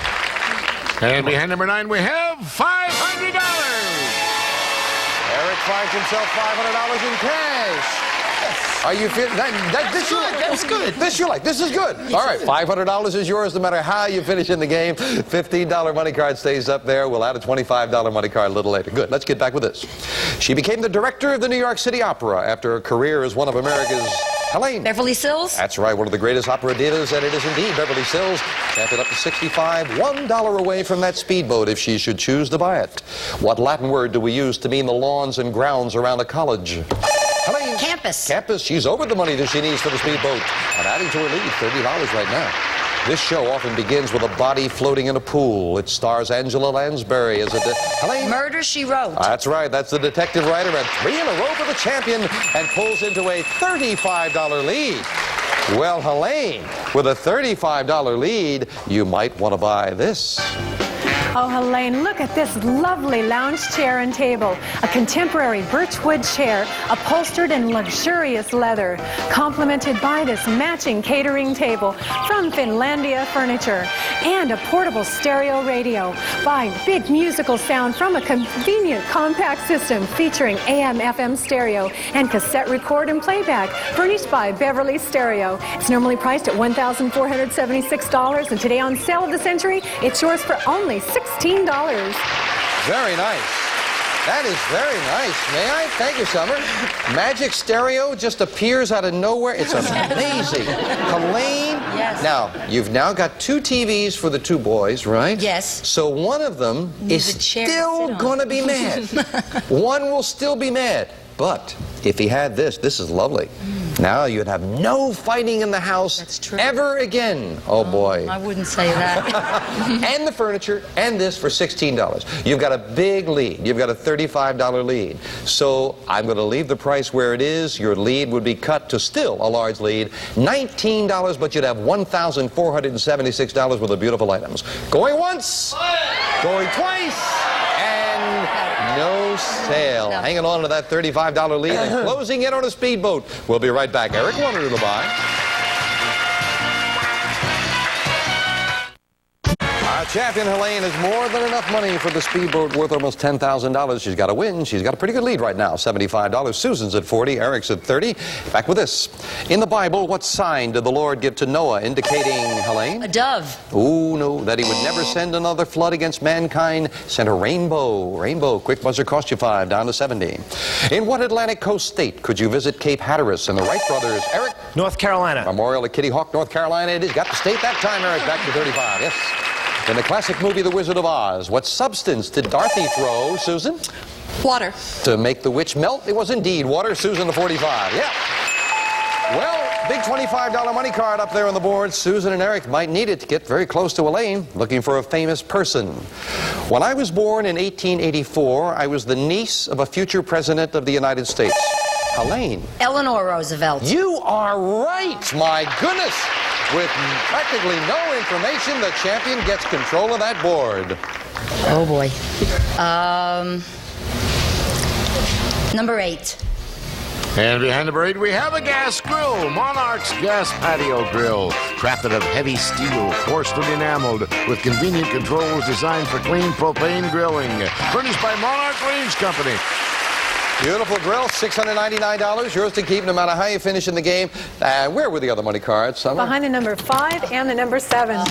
9. And behind number 9, we have $500. finds himself $500 in cash. Are you feeling this? That's good. This you like? This is good. All right, $500 is yours no matter how you finish in the game. $15 money card stays up there. We'll add a $25 money card a little later. Good. Let's get back with this. She became the director of the New York City Opera after a career as one of America's Helene. Beverly Sills? That's right, one of the greatest opera divas, and it is indeed Beverly Sills. Stamped it up to $65, $1 away from that speedboat if she should choose to buy it. What Latin word do we use to mean the lawns and grounds around a college? Helene. Campus. Campus. She's over the money that she needs for the speedboat. And adding to her lead, $30 right now. This show often begins with a body floating in a pool. It stars Angela Lansbury as a Helene. Murder, She Wrote. That's right. That's the detective writer. And 3 in a row for the champion and pulls into a $35 lead. Well, Helene, with a $35 lead, you might want to buy this. Oh, Helene, look at this lovely lounge chair and table. A contemporary birchwood chair, upholstered in luxurious leather, complemented by this matching catering table from Finlandia Furniture, and a portable stereo radio. Buy big musical sound from a convenient compact system featuring AM/FM stereo and cassette record and playback, furnished by Beverly Stereo. It's normally priced at $1,476, and today on Sale of the Century, it's yours for only $16. Very nice. That is very nice. May I? Thank you, Summer. Magic stereo just appears out of nowhere. It's amazing. Helene, yes. Now, you've now got 2 TVs for the 2 boys, right? Yes. So one of them is still going to be mad. One will still be mad. But if he had this is lovely. Now you'd have no fighting in the house ever again. Oh, boy. I wouldn't say that. And the furniture and this for $16. You've got a big lead. You've got a $35 lead. So I'm going to leave the price where it is. Your lead would be cut to still a large lead. $19, but you'd have $1,476 worth of beautiful items. Going once, going twice, and no sale. No. Hanging on to that $35 lead and closing in on a speedboat. We'll be right back. Eric wanted to buy. Our champion Helene has more than enough money for the speedboat worth almost $10,000. She's got to win. She's got a pretty good lead right now, $75. Susan's at 40, Eric's at 30. Back with this. In the Bible, what sign did the Lord give to Noah indicating, Helene? A dove. Oh, no, that he would never send another flood against mankind. Sent a rainbow. Rainbow. Quick buzzer cost you 5, down to 70. In what Atlantic coast state could you visit Cape Hatteras and the Wright brothers? Eric? North Carolina. Memorial at Kitty Hawk, North Carolina. It is. Got the state that time, Eric. Back to 35. Yes. In the classic movie The Wizard of Oz, what substance did Dorothy throw, Susan? Water. To make the witch melt? It was indeed water. Susan, the 45. Yeah. Well, big $25 money card up there on the board. Susan and Eric might need it to get very close to Elaine, looking for a famous person. When I was born in 1884, I was the niece of a future president of the United States. Elaine. Eleanor Roosevelt. You are right. My goodness. With practically no information, the champion gets control of that board. Oh, boy. Number 8. And behind number 8, we have a gas grill, Monarch's Gas Patio Grill. Crafted of heavy steel, porcelain enameled, with convenient controls designed for clean propane grilling. Furnished by Monarch Range Company. Beautiful grill, $699. Yours to keep no matter how you finish in the game. Where were the other money cards, Summer? Behind the number 5 and the number 7.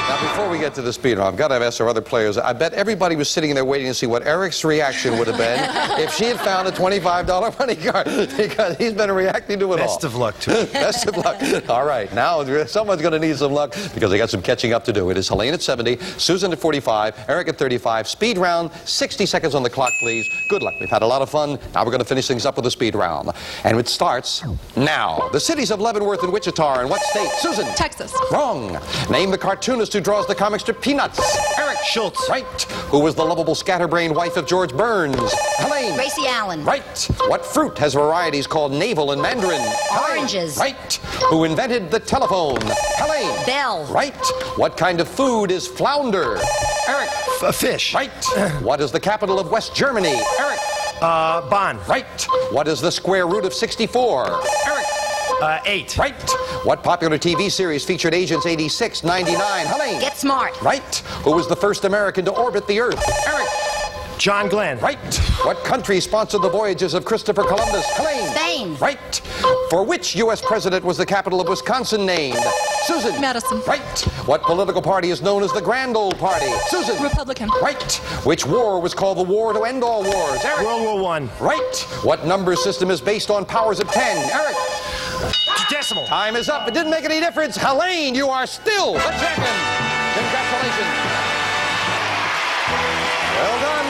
Now, before we get to the speed round, I've got to ask our other players. I bet everybody was sitting there waiting to see what Eric's reaction would have been if she had found a $25 money card, because he's been reacting to it all. Best of luck to you. Best of luck. All right, now someone's going to need some luck because they got some catching up to do. It is Helene at 70, Susan at 45, Eric at 35. Speed round, 60 seconds on the clock, please. Good luck. We've had a lot of fun. Now we're going to finish things up with the speed round. And it starts now. The cities of Leavenworth and Wichita are in what state? Susan? Texas. Wrong. Name the cartoonist who draws the comic strip Peanuts. Eric. Schultz. Right. Who was the lovable scatterbrained wife of George Burns? Helene. Gracie Allen. Right. What fruit has varieties called navel and mandarin? Oranges. Right. Who invented the telephone? Helene. Bell. Right. What kind of food is flounder? Eric. Fish. Right. What is the capital of West Germany? Eric. Bonn. Right. What is the square root of 64? Eric. 8. Right. What popular TV series featured Agents 86, 99? Helene. Get Smart. Right. Who was the first American to orbit the Earth? Eric. John Glenn. Right. What country sponsored the voyages of Christopher Columbus? Helene. Spain. Right. For which U.S. president was the capital of Wisconsin named? Susan. Madison. Right. What political party is known as the Grand Old Party? Susan. Republican. Right. Which war was called the war to end all wars? Eric. World War I. Right. What number system is based on powers of 10? Eric. Decimal. Time is up. It didn't make any difference. Helene, you are still the champion. Congratulations. Well done.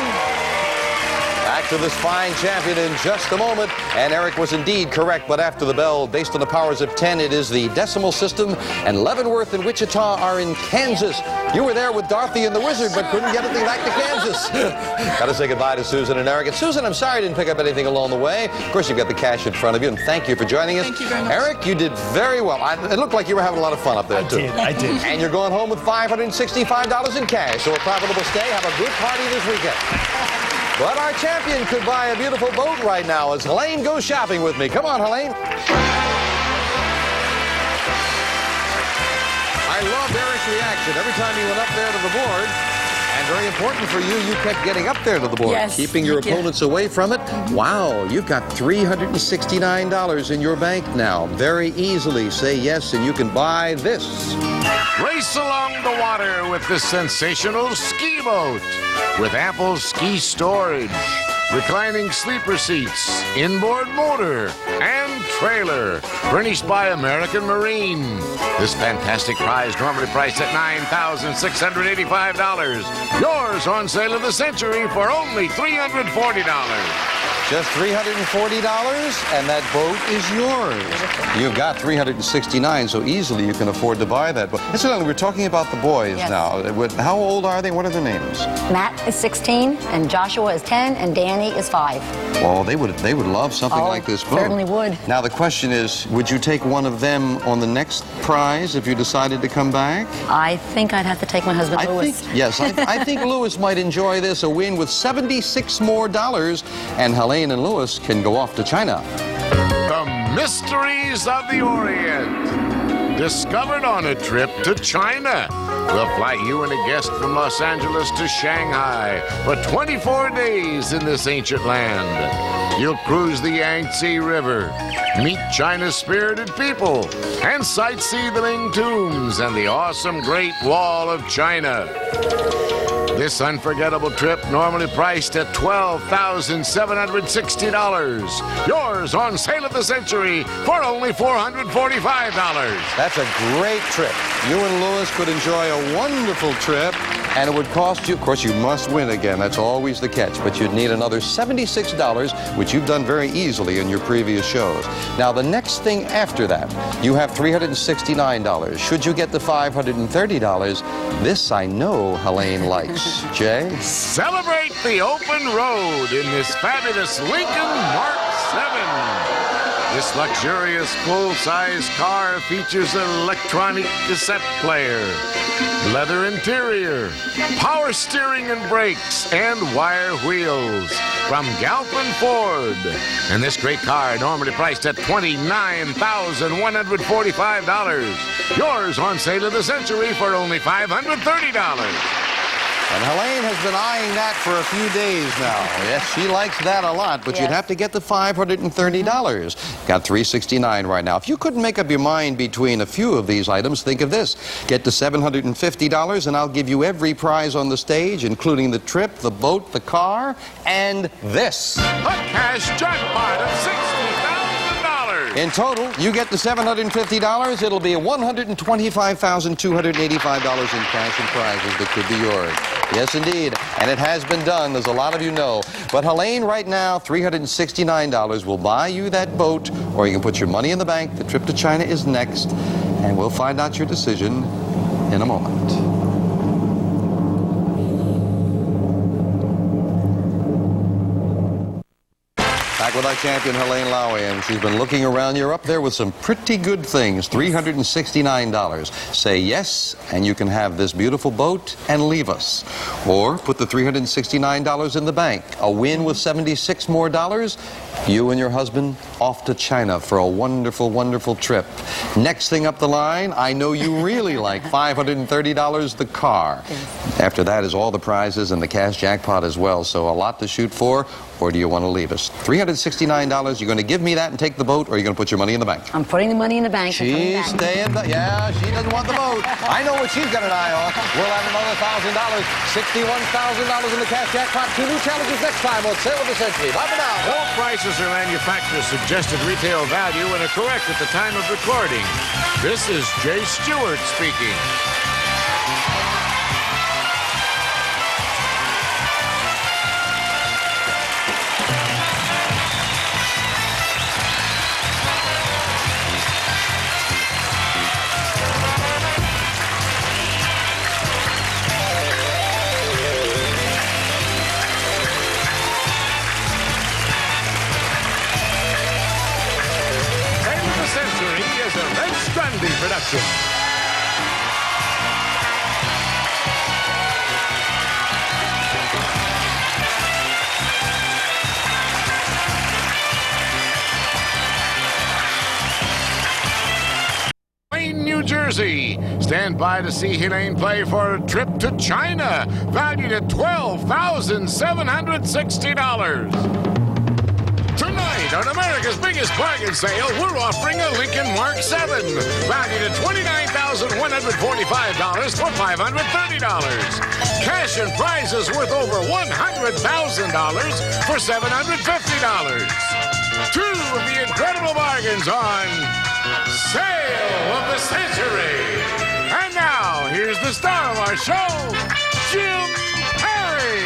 Back to this fine champion in just a moment. And Eric was indeed correct, but after the bell, based on the powers of 10, it is the decimal system. And Leavenworth and Wichita are in Kansas. You were there with Dorothy and the Wizard, but couldn't get anything back to Kansas. Got to say goodbye to Susan and Eric. And Susan, I'm sorry I didn't pick up anything along the way. Of course, you've got the cash in front of you, and thank you for joining us. Thank you very much. Eric, you did very well. It looked like you were having a lot of fun up there, too. I did. And you're going home with $565 in cash. So a profitable stay. Have a good party this weekend. But our champion could buy a beautiful boat right now as Helene goes shopping with me. Come on, Helene. I loved Eric's reaction every time he went up there to the board. And very important for you, you kept getting up there to the board, Yes, keeping your thank you. opponents away from it. Wow, you've got $369 in your bank now. Very easily say yes, and you can buy this. Race along the water with this sensational ski boat. With ample ski storage, reclining sleeper seats, inboard motor, and trailer. Furnished by American Marine. This fantastic prize normally priced at $9,685. Yours on sale of the century for only $340. Just $340, and that boat is yours. You've got $369, so easily you can afford to buy that boat. Incidentally, we're talking about the boys Yes. now. How old are they? What are their names? Matt is 16, and Joshua is 10, and Danny is 5. Well, they would love something Oh, like this boat. certainly would. Now, the question is, would you take one of them on the next prize if you decided to come back? I think I'd have to take my husband, Louis. I think Louis might enjoy this, a win with $76 more, and Helene and Louis can go off to China. The Mysteries of the Orient. Discovered on a trip to China. We'll fly you and a guest from Los Angeles to Shanghai for 24 days in this ancient land. You'll cruise the Yangtze River, meet China's spirited people, and sightsee the Ming Tombs and the awesome Great Wall of China. This unforgettable trip normally priced at $12,760. Yours on sale of the century for only $445. That's a great trip. You and Louis could enjoy a wonderful trip, and it would cost you, of course, you must win again. That's always the catch, but you'd need another $76, which you've done very easily in your previous shows. Now, the next thing after that, you have $369. Should you get the $530, this I know Helene likes. Jay? Celebrate the open road in this fabulous Lincoln Mark 7. This luxurious full-size car features an electronic cassette player, leather interior, power steering and brakes, and wire wheels from Galpin Ford. And this great car normally priced at $29,145. Yours on sale of the century for only $530. And Helene has been eyeing that for a few days now. Yes, she likes that a lot, but you'd have to get the $530. Got $369 right now. If you couldn't make up your mind between a few of these items, think of this. Get to $750 and I'll give you every prize on the stage, including the trip, the boat, the car, and this. A cash jackpot of $60,000. In total, you get the $750. It'll be $125,285 in cash and prizes that could be yours. Yes, indeed. And it has been done, as a lot of you know. But Helene, right now, $369 will buy you that boat, or you can put your money in the bank. The trip to China is next, and we'll find out your decision in a moment. Back with our champion, Helene Lowy, and she's been looking around. You're up there with some pretty good things, $369. Say yes, and you can have this beautiful boat and leave us. Or put the $369 in the bank. A win with $76 more, You and your husband off to China for a wonderful, wonderful trip. Next thing up the line, I know you really like $530 the car. After that is all the prizes and the cash jackpot as well, so a lot to shoot for. Or do you want to leave us? $369, you're going to give me that and take the boat, or you're going to put your money in the bank? I'm putting the money in the bank. She's staying, yeah, she doesn't want the boat. I know what she's got an eye on. We'll have another $1,000, $61,000 in the cash jackpot. 2 new challenges next time on Sale of the Century. Bye for now. All prices are manufacturer's suggested retail value and are correct at the time of recording. This is Jay Stewart speaking. Production. Wayne, New Jersey. Stand by to see Helene play for a trip to China, valued at $12,760. Tonight, on America's biggest bargain sale, we're offering a Lincoln Mark 7, valued at $29,145 for $530. Cash and prizes worth over $100,000 for $750. 2 of the incredible bargains on Sale of the Century. And now, here's the star of our show, Jim Perry.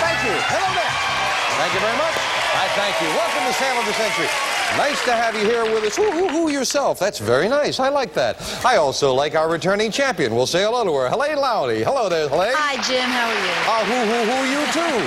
Thank you. Hello there. Thank you very much. I thank you. Welcome to Sale of the Century. Nice to have you here with us. Who yourself. That's very nice. I like that. I also like our returning champion. We'll say hello to her. Helene Loudy. Hello there, Helene. Hi, Jim. How are you? Who you too?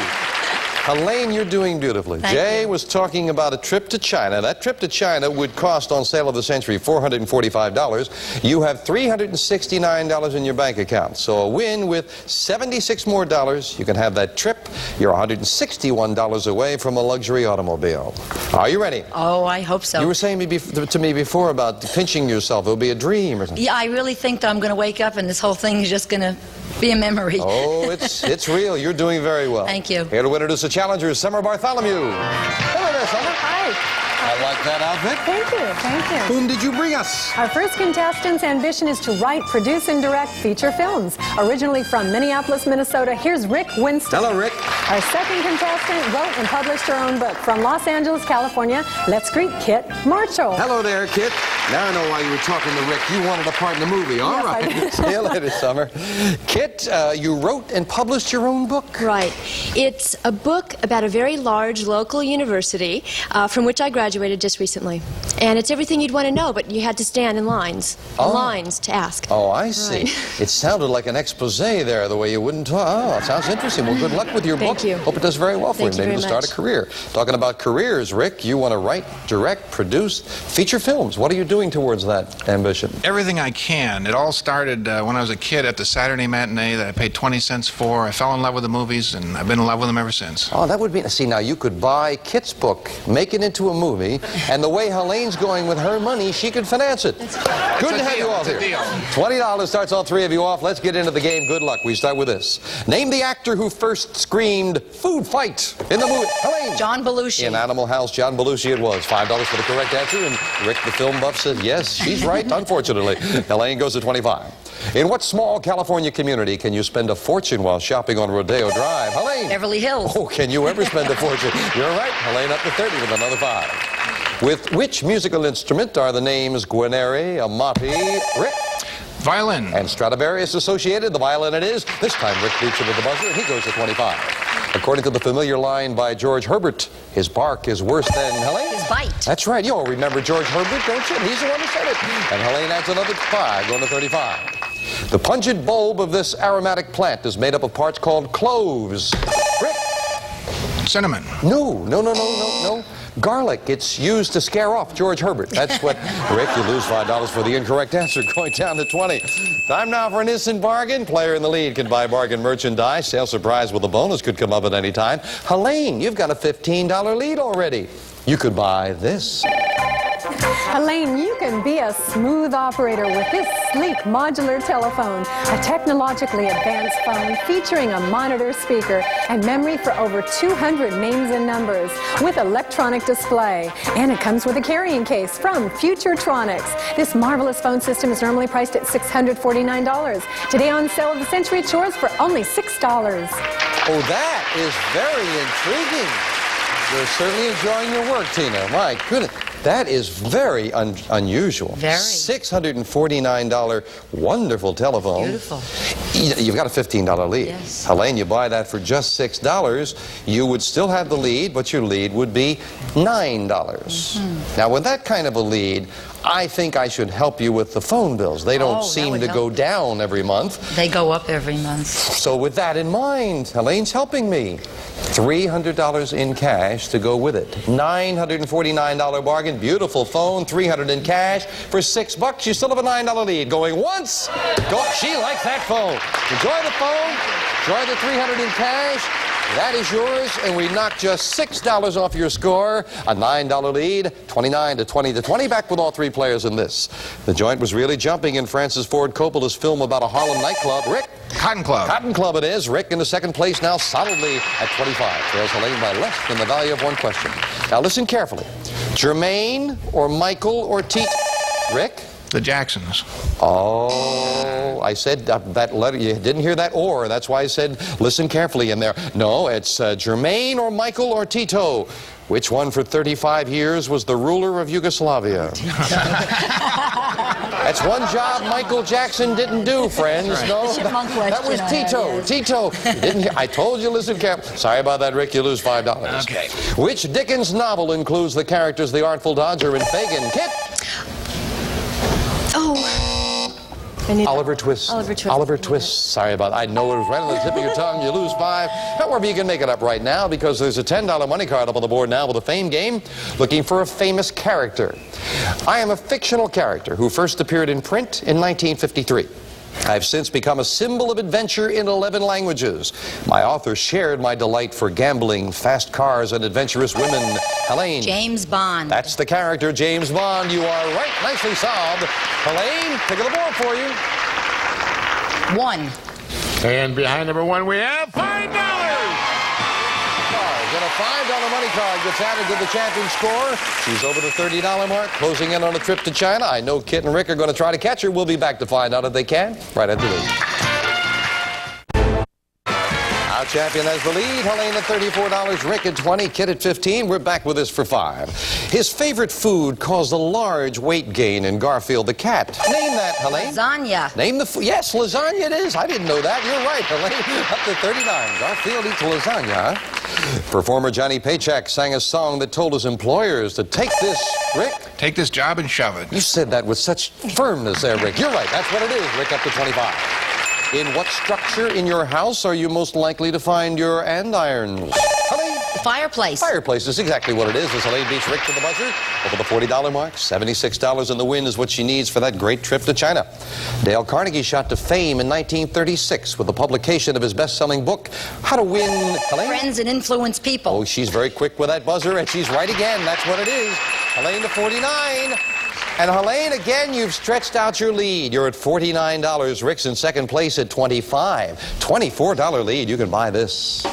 Helene, you're doing beautifully. Jay was talking about a trip to China. That trip to China would cost on Sale of the Century $445. You have $369 in your bank account. So a win with $76 more dollars. You can have that trip. You're $161 away from a luxury automobile. Are you ready? Oh, I hope so. You were saying to me before about pinching yourself. It'll be a dream or something. Yeah, I really think that I'm going to wake up and this whole thing is just going to be a memory. Oh, it's real. You're doing very well. Thank you. Here to introduce the challengers, Summer Bartholomew. Hello there, Summer. Hi. I like that outfit. Thank you, thank you. Whom did you bring us? Our first contestant's ambition is to write, produce, and direct feature films. Originally from Minneapolis, Minnesota, here's Rick Winston. Hello, Rick. Our second contestant wrote and published her own book. From Los Angeles, California, let's greet Kit Marshall. Hello there, Kit. Now I know why you were talking to Rick. You wanted a part in the movie. All Yes, right. I did. See you later, Summer. Kit, you wrote and published your own book? Right. It's a book about a very large local university from which I graduated just recently. And it's everything you'd want to know, but you had to stand in lines to ask. Oh, I see. Right. It sounded like an expose there, the way you wouldn't talk. Oh, it sounds interesting. Well, good luck with your book. Thank you. Hope it does very well for Thank you. you Maybe to very start a career. Talking about careers, Rick, you want to write, direct, produce, feature films. What are you doing towards that ambition? Everything I can. It all started when I was a kid at the Saturday matinee that I paid 20 cents for. I fell in love with the movies, and I've been in love with them ever since. Oh, that would be... See, now, you could buy Kit's book, make it into a movie, and the way Helene's going with her money, she could finance it. Good to have you all here. $20 starts all 3 of you off. Let's get into the game. Good luck. We start with this. Name the actor who first screamed, "Food fight," in the movie. Helene. John Belushi. In Animal House, John Belushi it was. $5 for the correct answer, and Rick, the film buff, says yes, she's right, unfortunately. Helene goes to 25. In what small California community can you spend a fortune while shopping on Rodeo Drive? Helene. Beverly Hills. Oh, can you ever spend a fortune? You're right. Helene up to 30 with another 5. With which musical instrument are the names Guarneri, Amati, Rick? Violin. And Stradivarius associated. The violin it is. This time Rick beats it with the buzzer, and he goes to 25. According to the familiar line by George Herbert, his bark is worse than Helene. His bite. That's right. You all remember George Herbert, don't you? He's the one who said it. And Helene adds another 5, going to 35. The pungent bulb of this aromatic plant is made up of parts called cloves. Rick? Cinnamon. No. Garlic, it's used to scare off George Herbert. That's what, Rick, you lose $5 for the incorrect answer, going down to 20. Time now for an instant bargain. Player in the lead can buy bargain merchandise. Sale surprise with a bonus could come up at any time. Helene, you've got a $15 lead already. You could buy this. Helene, you can be a smooth operator with this sleek modular telephone, a technologically advanced phone featuring a monitor speaker and memory for over 200 names and numbers with electronic display. And it comes with a carrying case from Futuretronics. This marvelous phone system is normally priced at $649. Today on Sale of the Century, it's yours for only $6. Oh, that is very intriguing. You're certainly enjoying your work, Tina. My goodness. That is very unusual. Very. $649 wonderful telephone. Beautiful. You've got a $15 lead. Yes. Helene, you buy that for just $6. You would still have the lead, but your lead would be $9. Now, with that kind of a lead, I think I should help you with the phone bills. They don't seem to go down every month. They go up every month. So with that in mind, Helene's helping me. $300 in cash to go with it. $949 bargain, beautiful phone, $300 in cash. For $6, you still have a $9 lead. Going once, she likes that phone. Enjoy the phone, enjoy the $300 in cash. That is yours, and we knocked just $6 off your score. A $9 lead, 29 to 20 to 20. Back with all three players in this. The joint was really jumping in Francis Ford Coppola's film about a Harlem nightclub. Rick? Cotton Club. Cotton Club it is. Rick in the second place now solidly at 25. Trails Helene by less than the value of one question. Now listen carefully. Jermaine or Michael or Tete? Rick? The Jacksons. Oh, I said that letter. You didn't hear that or. That's why I said listen carefully in there. No, it's Jermaine or Michael or Tito. Which one for 35 years was the ruler of Yugoslavia? That's one job Michael Jackson didn't do, friends. Right. No, that was Tito. Tito. You didn't hear, I told you, listen carefully. Sorry about that, Rick. You lose $5. Okay. Which Dickens novel includes the characters the Artful Dodger and Fagin? Kit? Oliver Twist. Oliver Twist. Sorry about that. I know it was right on the tip of your tongue. You lose $5. However, you can make it up right now because there's a $10 money card up on the board now with a fame game looking for a famous character. I am a fictional character who first appeared in print in 1953. I've since become a symbol of adventure in 11 languages. My author shared my delight for gambling, fast cars, and adventurous women. Helene. James Bond. That's the character, James Bond. You are right. Nicely solved. Helene, pick of the board for you. 1. And behind number 1, we have $5. And a $5 money card gets added to the champion score. She's over the $30 mark, closing in on a trip to China. I know Kit and Rick are going to try to catch her. We'll be back to find out if they can right after this. Our champion has the lead. Helene at $34, Rick at $20, Kit at $15. We're back with this for $5. His favorite food caused a large weight gain in Garfield the cat. Name that, Helene. Lasagna. Name the food. Yes, lasagna it is. I didn't know that. You're right, Helene. Up to $39. Garfield eats lasagna. Performer Johnny Paycheck sang a song that told his employers to take this, Rick. Take this job and shove it. You said that with such firmness there, Rick. You're right. That's what it is, Rick, up to 25. In what structure in your house are you most likely to find your andirons? Helene? Fireplace. Fireplace is exactly what it is. As Helene beats Rick to the buzzer, over the $40 mark. $76 in the win is what she needs for that great trip to China. Dale Carnegie shot to fame in 1936 with the publication of his best-selling book, How to Win, Helene? Friends and Influence People. Oh, she's very quick with that buzzer, and she's right again. That's what it is. Helene to 49. And Helene, again, you've stretched out your lead. You're at $49. Rick's in second place at $25. $24 lead. You can buy this.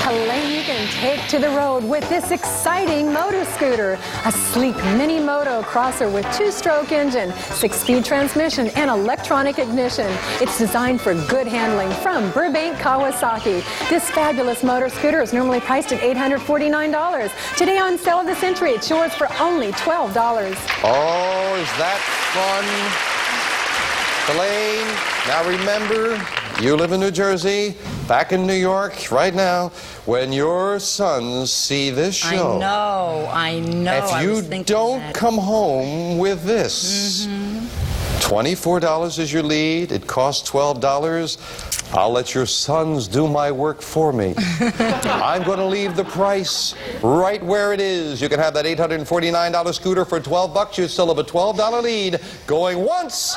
Helene, you can take to the road with this exciting motor scooter. A sleek mini moto crosser with 2-stroke engine, 6-speed transmission, and electronic ignition. It's designed for good handling from Burbank Kawasaki. This fabulous motor scooter is normally priced at $849. Today on Sale of the Century, it's yours for only $12. Oh, is that fun? Helene, now remember, you live in New Jersey, back in New York right now. When your sons see this show, I know. If you don't come home with this, $24 is your lead. It costs $12. I'll let your sons do my work for me. I'm going to leave the price right where it is. You can have that $849 scooter for $12. You still have a $12 lead. Going once,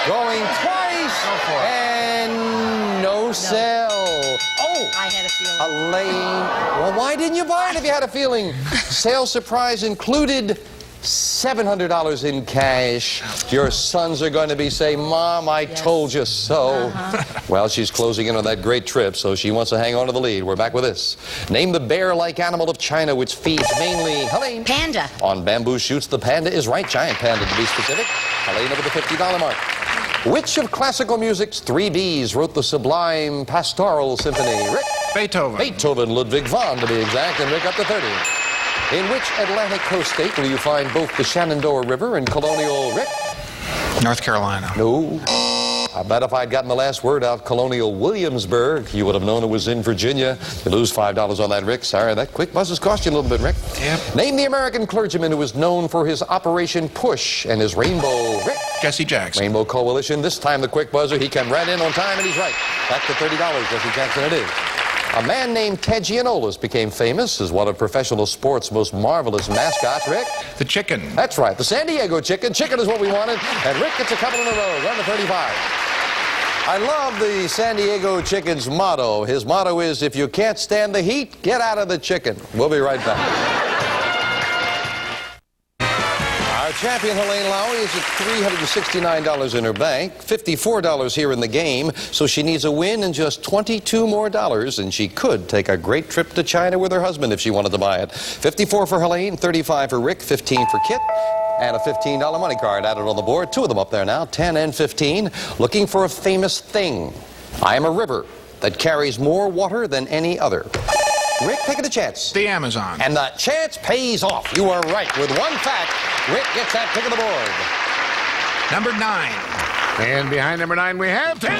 going twice, and no sell. Oh, I had a feeling. Elaine. Well, why didn't you buy it if you had a feeling? Sales surprise included $700 in cash. Your sons are going to be saying, Mom, I told you so. Well, she's closing in on that great trip, so she wants to hang on to the lead. We're back with this. Name the bear-like animal of China which feeds mainly, Helene. Panda. On bamboo shoots, the panda is right. Giant panda, to be specific. Helene over the $50 mark. Which of classical music's 3 Bs wrote the sublime Pastoral Symphony? Rick? Beethoven. Beethoven, Ludwig van, to be exact, and Rick up to 30. In which Atlantic coast state will you find both the Shenandoah River and Colonial Rick? North Carolina. No. I bet if I'd gotten the last word out, Colonial Williamsburg, you would have known it was in Virginia. You lose $5 on that, Rick. Sorry, that quick buzz has cost you a little bit, Rick. Yep. Name the American clergyman who is known for his Operation Push and his Rainbow, Rick. Jesse Jackson. Rainbow Coalition. This time the quick buzzer, he came right in on time, and he's right. Back to $30, Jesse Jackson it is. A man named Ted Giannoulas became famous as one of professional sports' most marvelous mascots, Rick. The chicken. That's right, the San Diego chicken. Chicken is what we wanted, and Rick gets a couple in a row. Run to 35. I love the San Diego chicken's motto. His motto is, if you can't stand the heat, get out of the chicken. We'll be right back. Our champion, Helene Lowry, is at $369 in her bank, $54 here in the game, so she needs a win and just $22 more, and she could take a great trip to China with her husband if she wanted to buy it. 54 for Helene, 35 for Rick, 15 for Kit, and a $15 money card added on the board. 2 of them up there now, 10 and 15. Looking for a famous thing. I am a river that carries more water than any other. Rick, take a chance. The Amazon. And the chance pays off. You are right. With one fact, Rick gets that pick of the board. Number 9. And behind number 9, we have $10.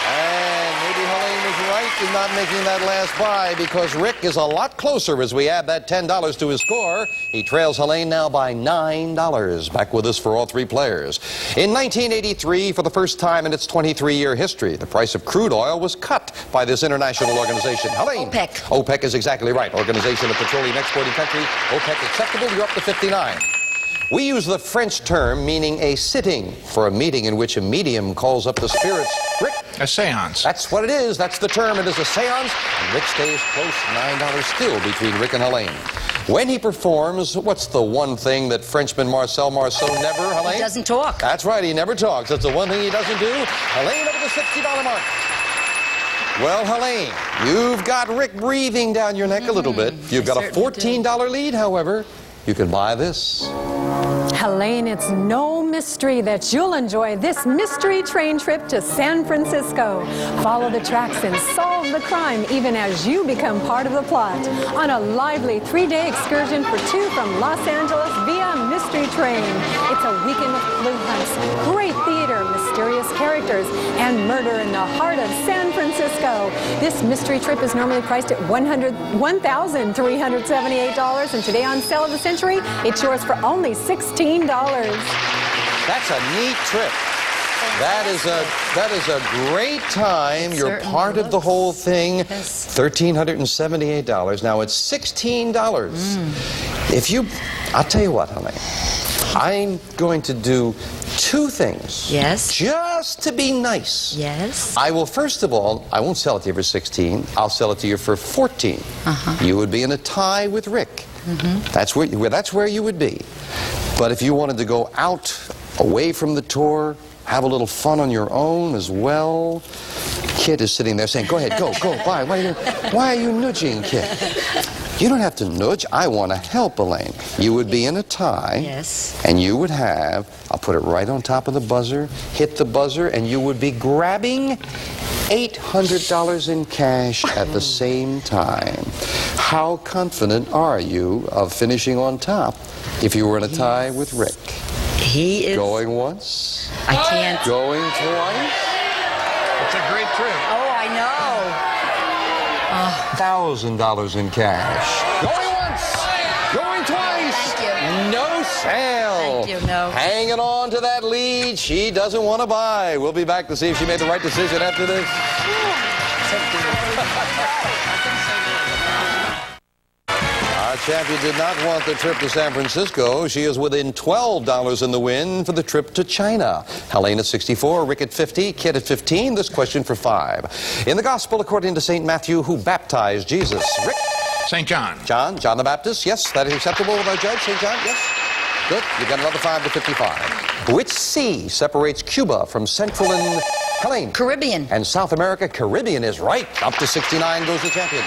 And maybe Helene was right in not making that last buy, because Rick is a lot closer as we add that $10 to his score. He trails Helene now by $9. Back with us for all 3 players. In 1983, for the first time in its 23-year history, the price of crude oil was cut by this international organization. Helene. OPEC. OPEC is exactly right. Organization of Petroleum Exporting Country. OPEC acceptable. You're up to 59. We use the French term meaning a sitting for a meeting in which a medium calls up the spirits. Rick? A seance. That's what it is. That's the term. It is a seance. And Rick stays close. $9 still between Rick and Helene. When he performs, what's the one thing that Frenchman Marcel Marceau never, Helene? He doesn't talk. That's right. He never talks. That's the one thing he doesn't do. Helene over the $60 mark. Well, Helene, you've got Rick breathing down your neck a little bit. You've got a $14 lead, however. You can buy this. Helene, it's no mystery that you'll enjoy this mystery train trip to San Francisco. Follow the tracks and solve the crime even as you become part of the plot on a lively 3-day excursion for 2 from Los Angeles via Mystery Train. It's a weekend of clue hunts, great theater, mysterious characters, and murder in the heart of San Francisco. This mystery trip is normally priced at $1,378, and today on Sale of the Century, it's yours for only $16. That's a neat trip. That is a great time. You're part of the whole thing. Yes. $1,378. Now it's $16. If you, I'll tell you what, Helene. I'm going to do 2 things. Yes. Just to be nice. Yes. I will, first of all, I won't sell it to you for 16. I'll sell it to you for 14. You would be in a tie with Rick. That's where you would be. But if you wanted to go out, away from the tour, have a little fun on your own as well. Kit is sitting there saying, go ahead, go, bye. Why are you nudging, Kit? You don't have to nudge. I want to help, Elaine. You would be in a tie. Yes. And you would have, I'll put it right on top of the buzzer, hit the buzzer, and you would be grabbing $800 in cash at the same time. How confident are you of finishing on top if you were in a tie with Rick? He is. Going once? I can't. Going twice? It's a great trip. Oh, I know. $1,000 in cash. Going once. Going twice. Thank you. No Michelle. Thank you, no. Hanging on to that lead. She doesn't want to buy. We'll be back to see if she made the right decision after this. Our champion did not want the trip to San Francisco. She is within $12 in the win for the trip to China. Helene at 64, Rick at 50, Kit at 15. This question for 5. In the Gospel according to St. Matthew, who baptized Jesus? Rick? St. John. John the Baptist. Yes, that is acceptable with our judge, St. John. Yes. Good. You got another 5 to 55. Which sea separates Cuba from Central and Helene? Caribbean. And South America? Caribbean is right. Up to 69 goes the champion.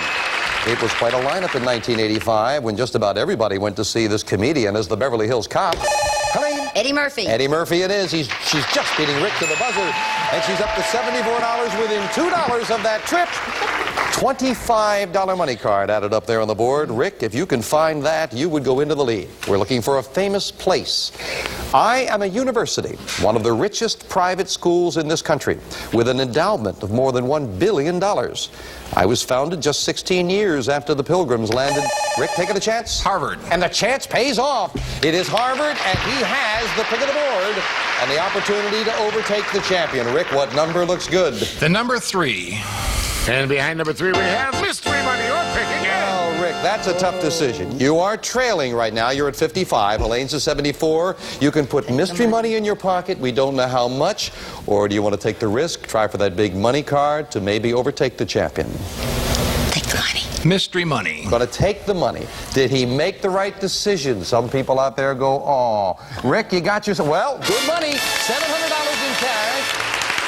It was quite a lineup in 1985 when just about everybody went to see this comedian as the Beverly Hills Cop. Helene? Eddie Murphy. Eddie Murphy it is. She's just beating Rick to the buzzer. And she's up to $74 within $2 of that trip. $25 money card added up there on the board. Rick, if you can find that, you would go into the lead. We're looking for a famous place. I am a university, one of the richest private schools in this country, with an endowment of more than $1 billion. I was founded just 16 years after the Pilgrims landed. Rick, taking a chance? Harvard. And the chance pays off. It is Harvard, and he has the pick of the board and the opportunity to overtake the champion. Rick, what number looks good? The number 3. And behind number 3, we have Mystery Money, your pick again. Oh, Rick, that's a tough decision. You are trailing right now. You're at 55. Helene's at 74. You can put mystery money in your pocket. We don't know how much. Or do you want to take the risk, try for that big money card to maybe overtake the champion? Take the money. Mystery money. Going to take the money. Did he make the right decision? Some people out there go, oh. Rick, you got yourself, well, good money. $700 in cash.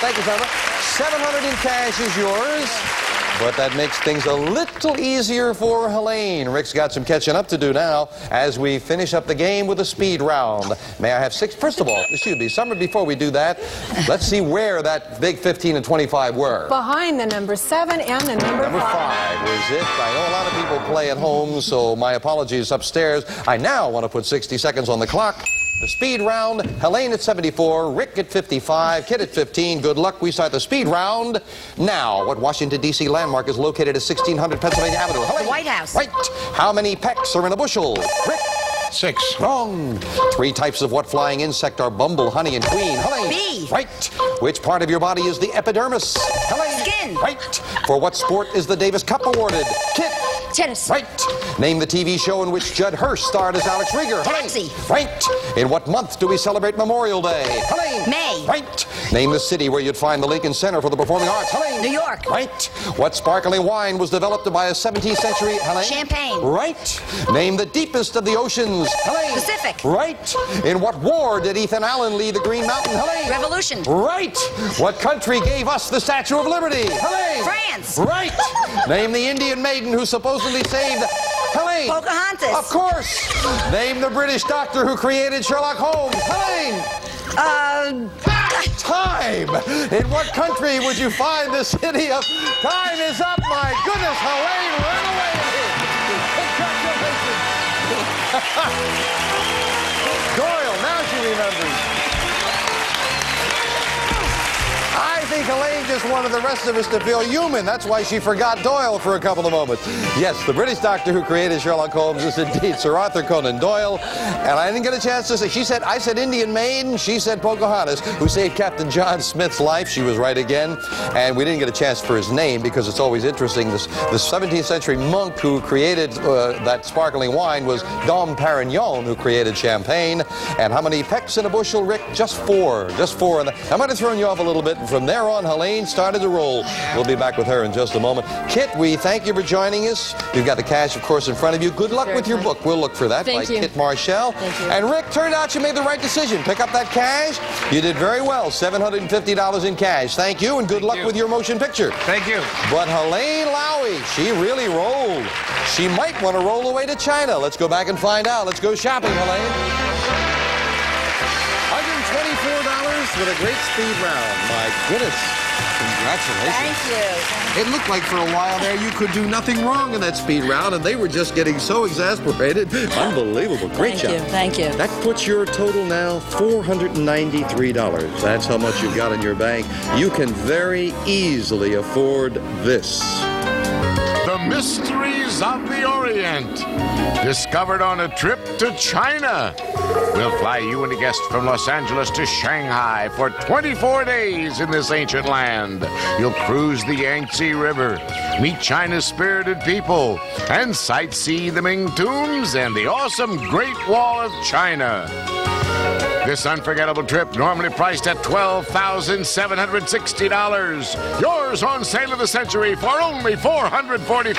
Thank you, Sandra. $700 in cash is yours. But that makes things a little easier for Helene. Rick's got some catching up to do now as we finish up the game with a speed round. May I have 6? First of all, excuse me, Summer, before we do that, let's see where that big 15 and 25 were. Behind the number 7 and the number 5. Number 5 was it. I know a lot of people play at home, so my apologies upstairs. I now want to put 60 seconds on the clock. The speed round, Helene at 74, Rick at 55, Kit at 15. Good luck. We start the speed round now. What Washington, D.C. landmark is located at 1600 Pennsylvania Avenue? Helene. The White House. Right. How many pecks are in a bushel? Rick. 6. Wrong. 3 types of what flying insect are bumble, honey, and queen? Helene. Bee. Right. Which part of your body is the epidermis? Helene. Skin. Right. For what sport is the Davis Cup awarded? Kit. Tennis. Right. Name the TV show in which Judd Hirsch starred as Alex Rieger. Taxi. Right. In what month do we celebrate Memorial Day? Helene. May. Right. Name the city where you'd find the Lincoln Center for the Performing Arts. Helene. New York. Right. What sparkling wine was developed by a 17th century? Helene. Champagne. Right. Name the deepest of the oceans. Helene. Pacific. Right. In what war did Ethan Allen lead the Green Mountain? Helene. Revolution. Right. What country gave us the Statue of Liberty? Helene. France. Right. Name the Indian maiden who supposedly saved Helene. Pocahontas. Of course. Name the British doctor who created Sherlock Holmes. Helene. Time. In what country would you find the city of... Time is up. My goodness, Helene, run away with it. Congratulations. Doyle, now she remembers. I think Helene just wanted the rest of us to feel human. That's why she forgot Doyle for a couple of moments. Yes, the British doctor who created Sherlock Holmes is indeed Sir Arthur Conan Doyle. And I didn't get a chance to say, I said Indian maiden, she said Pocahontas, who saved Captain John Smith's life. She was right again. And we didn't get a chance for his name because it's always interesting. The 17th century monk who created that sparkling wine was Dom Perignon, who created champagne. And how many pecks in a bushel, Rick? Just 4. Just 4. And I might have thrown you off a little bit. From there on, Helene started to roll. We'll be back with her in just a moment. Kit, we thank you for joining us. You've got the cash, of course, in front of you. Good luck with your book. We'll look for that by Kit Marshall. And Rick, turned out you made the right decision. Pick up that cash. You did very well. $750 in cash. Thank you, and good luck with your motion picture. Thank you. But Helene Lowy, she really rolled. She might want to roll away to China. Let's go back and find out. Let's go shopping, Helene. $124 with a great speed round. My goodness. Congratulations. Thank you. It looked like for a while there you could do nothing wrong in that speed round, and they were just getting so exasperated. Unbelievable. Great job. Thank you. That puts your total now $493. That's how much you've got in your bank. You can very easily afford this. The mysteries of the Orient, discovered on a trip to China. We'll fly you and a guest from Los Angeles to Shanghai for 24 days in this ancient land. You'll cruise the Yangtze River, meet China's spirited people, and sightsee the Ming Tombs and the awesome Great Wall of China. This unforgettable trip, normally priced at $12,760. Yours on sale of the century for only $445.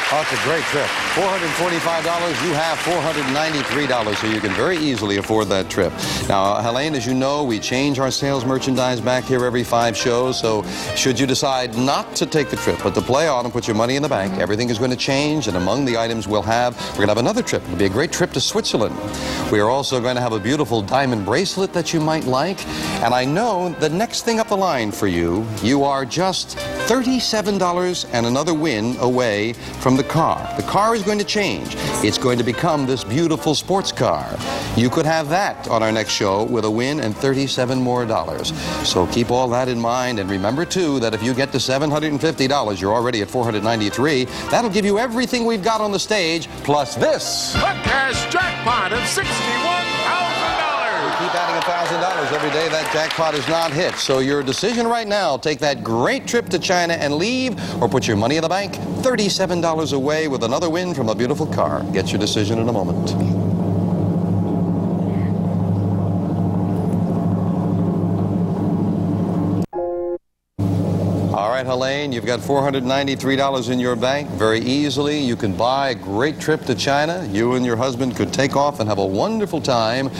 Oh, it's a great trip. $445, you have $493, so you can very easily afford that trip. Now, Helene, as you know, we change our sales merchandise back here every 5 shows, so should you decide not to take the trip, but to play on and put your money in the bank, everything is going to change, and among the items we're going to have another trip. It'll be a great trip to Switzerland. We are also going to have a beautiful diamond bracelet that you might like, and I know the next thing up the line for you, you are just $37 and another win away from the car. The car is going to change. It's going to become this beautiful sports car. You could have that on our next show with a win and $37 more. So keep all that in mind, and remember too that if you get to $750, you're already at $493. That'll give you everything we've got on the stage, plus this. A cash jackpot of $61,000. Keep adding $1,000 every day that jackpot is not hit. So your decision right now, take that great trip to China and leave, or put your money in the bank, $37 away with another win from a beautiful car. Get your decision in a moment. All right, Helene, you've got $493 in your bank. Very easily, you can buy a great trip to China. You and your husband could take off and have a wonderful time,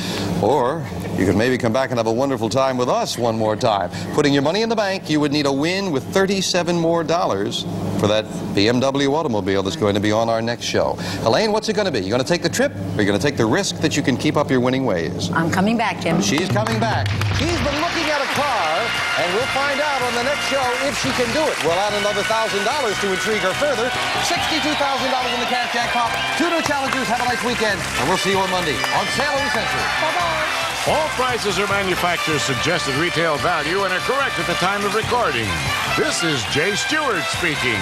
or you could maybe come back and have a wonderful time with us one more time. Putting your money in the bank, you would need a win with $37 more for that BMW automobile that's going to be on our next show. Helene, what's it going to be? You going to take the trip, or are you going to take the risk that you can keep up your winning ways? I'm coming back, Jim. She's coming back. She's been looking at a car, and we'll find out on the next show if she can do it. We'll add another $1,000 to intrigue her further. $62,000 in the cash jackpot. 2 new challengers. Have a nice weekend, and we'll see you on Monday on Sale of the Century. Bye-bye. All prices are manufacturer's suggested retail value and are correct at the time of recording. This is Jay Stewart speaking.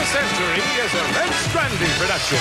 Century is a Red Stranding production.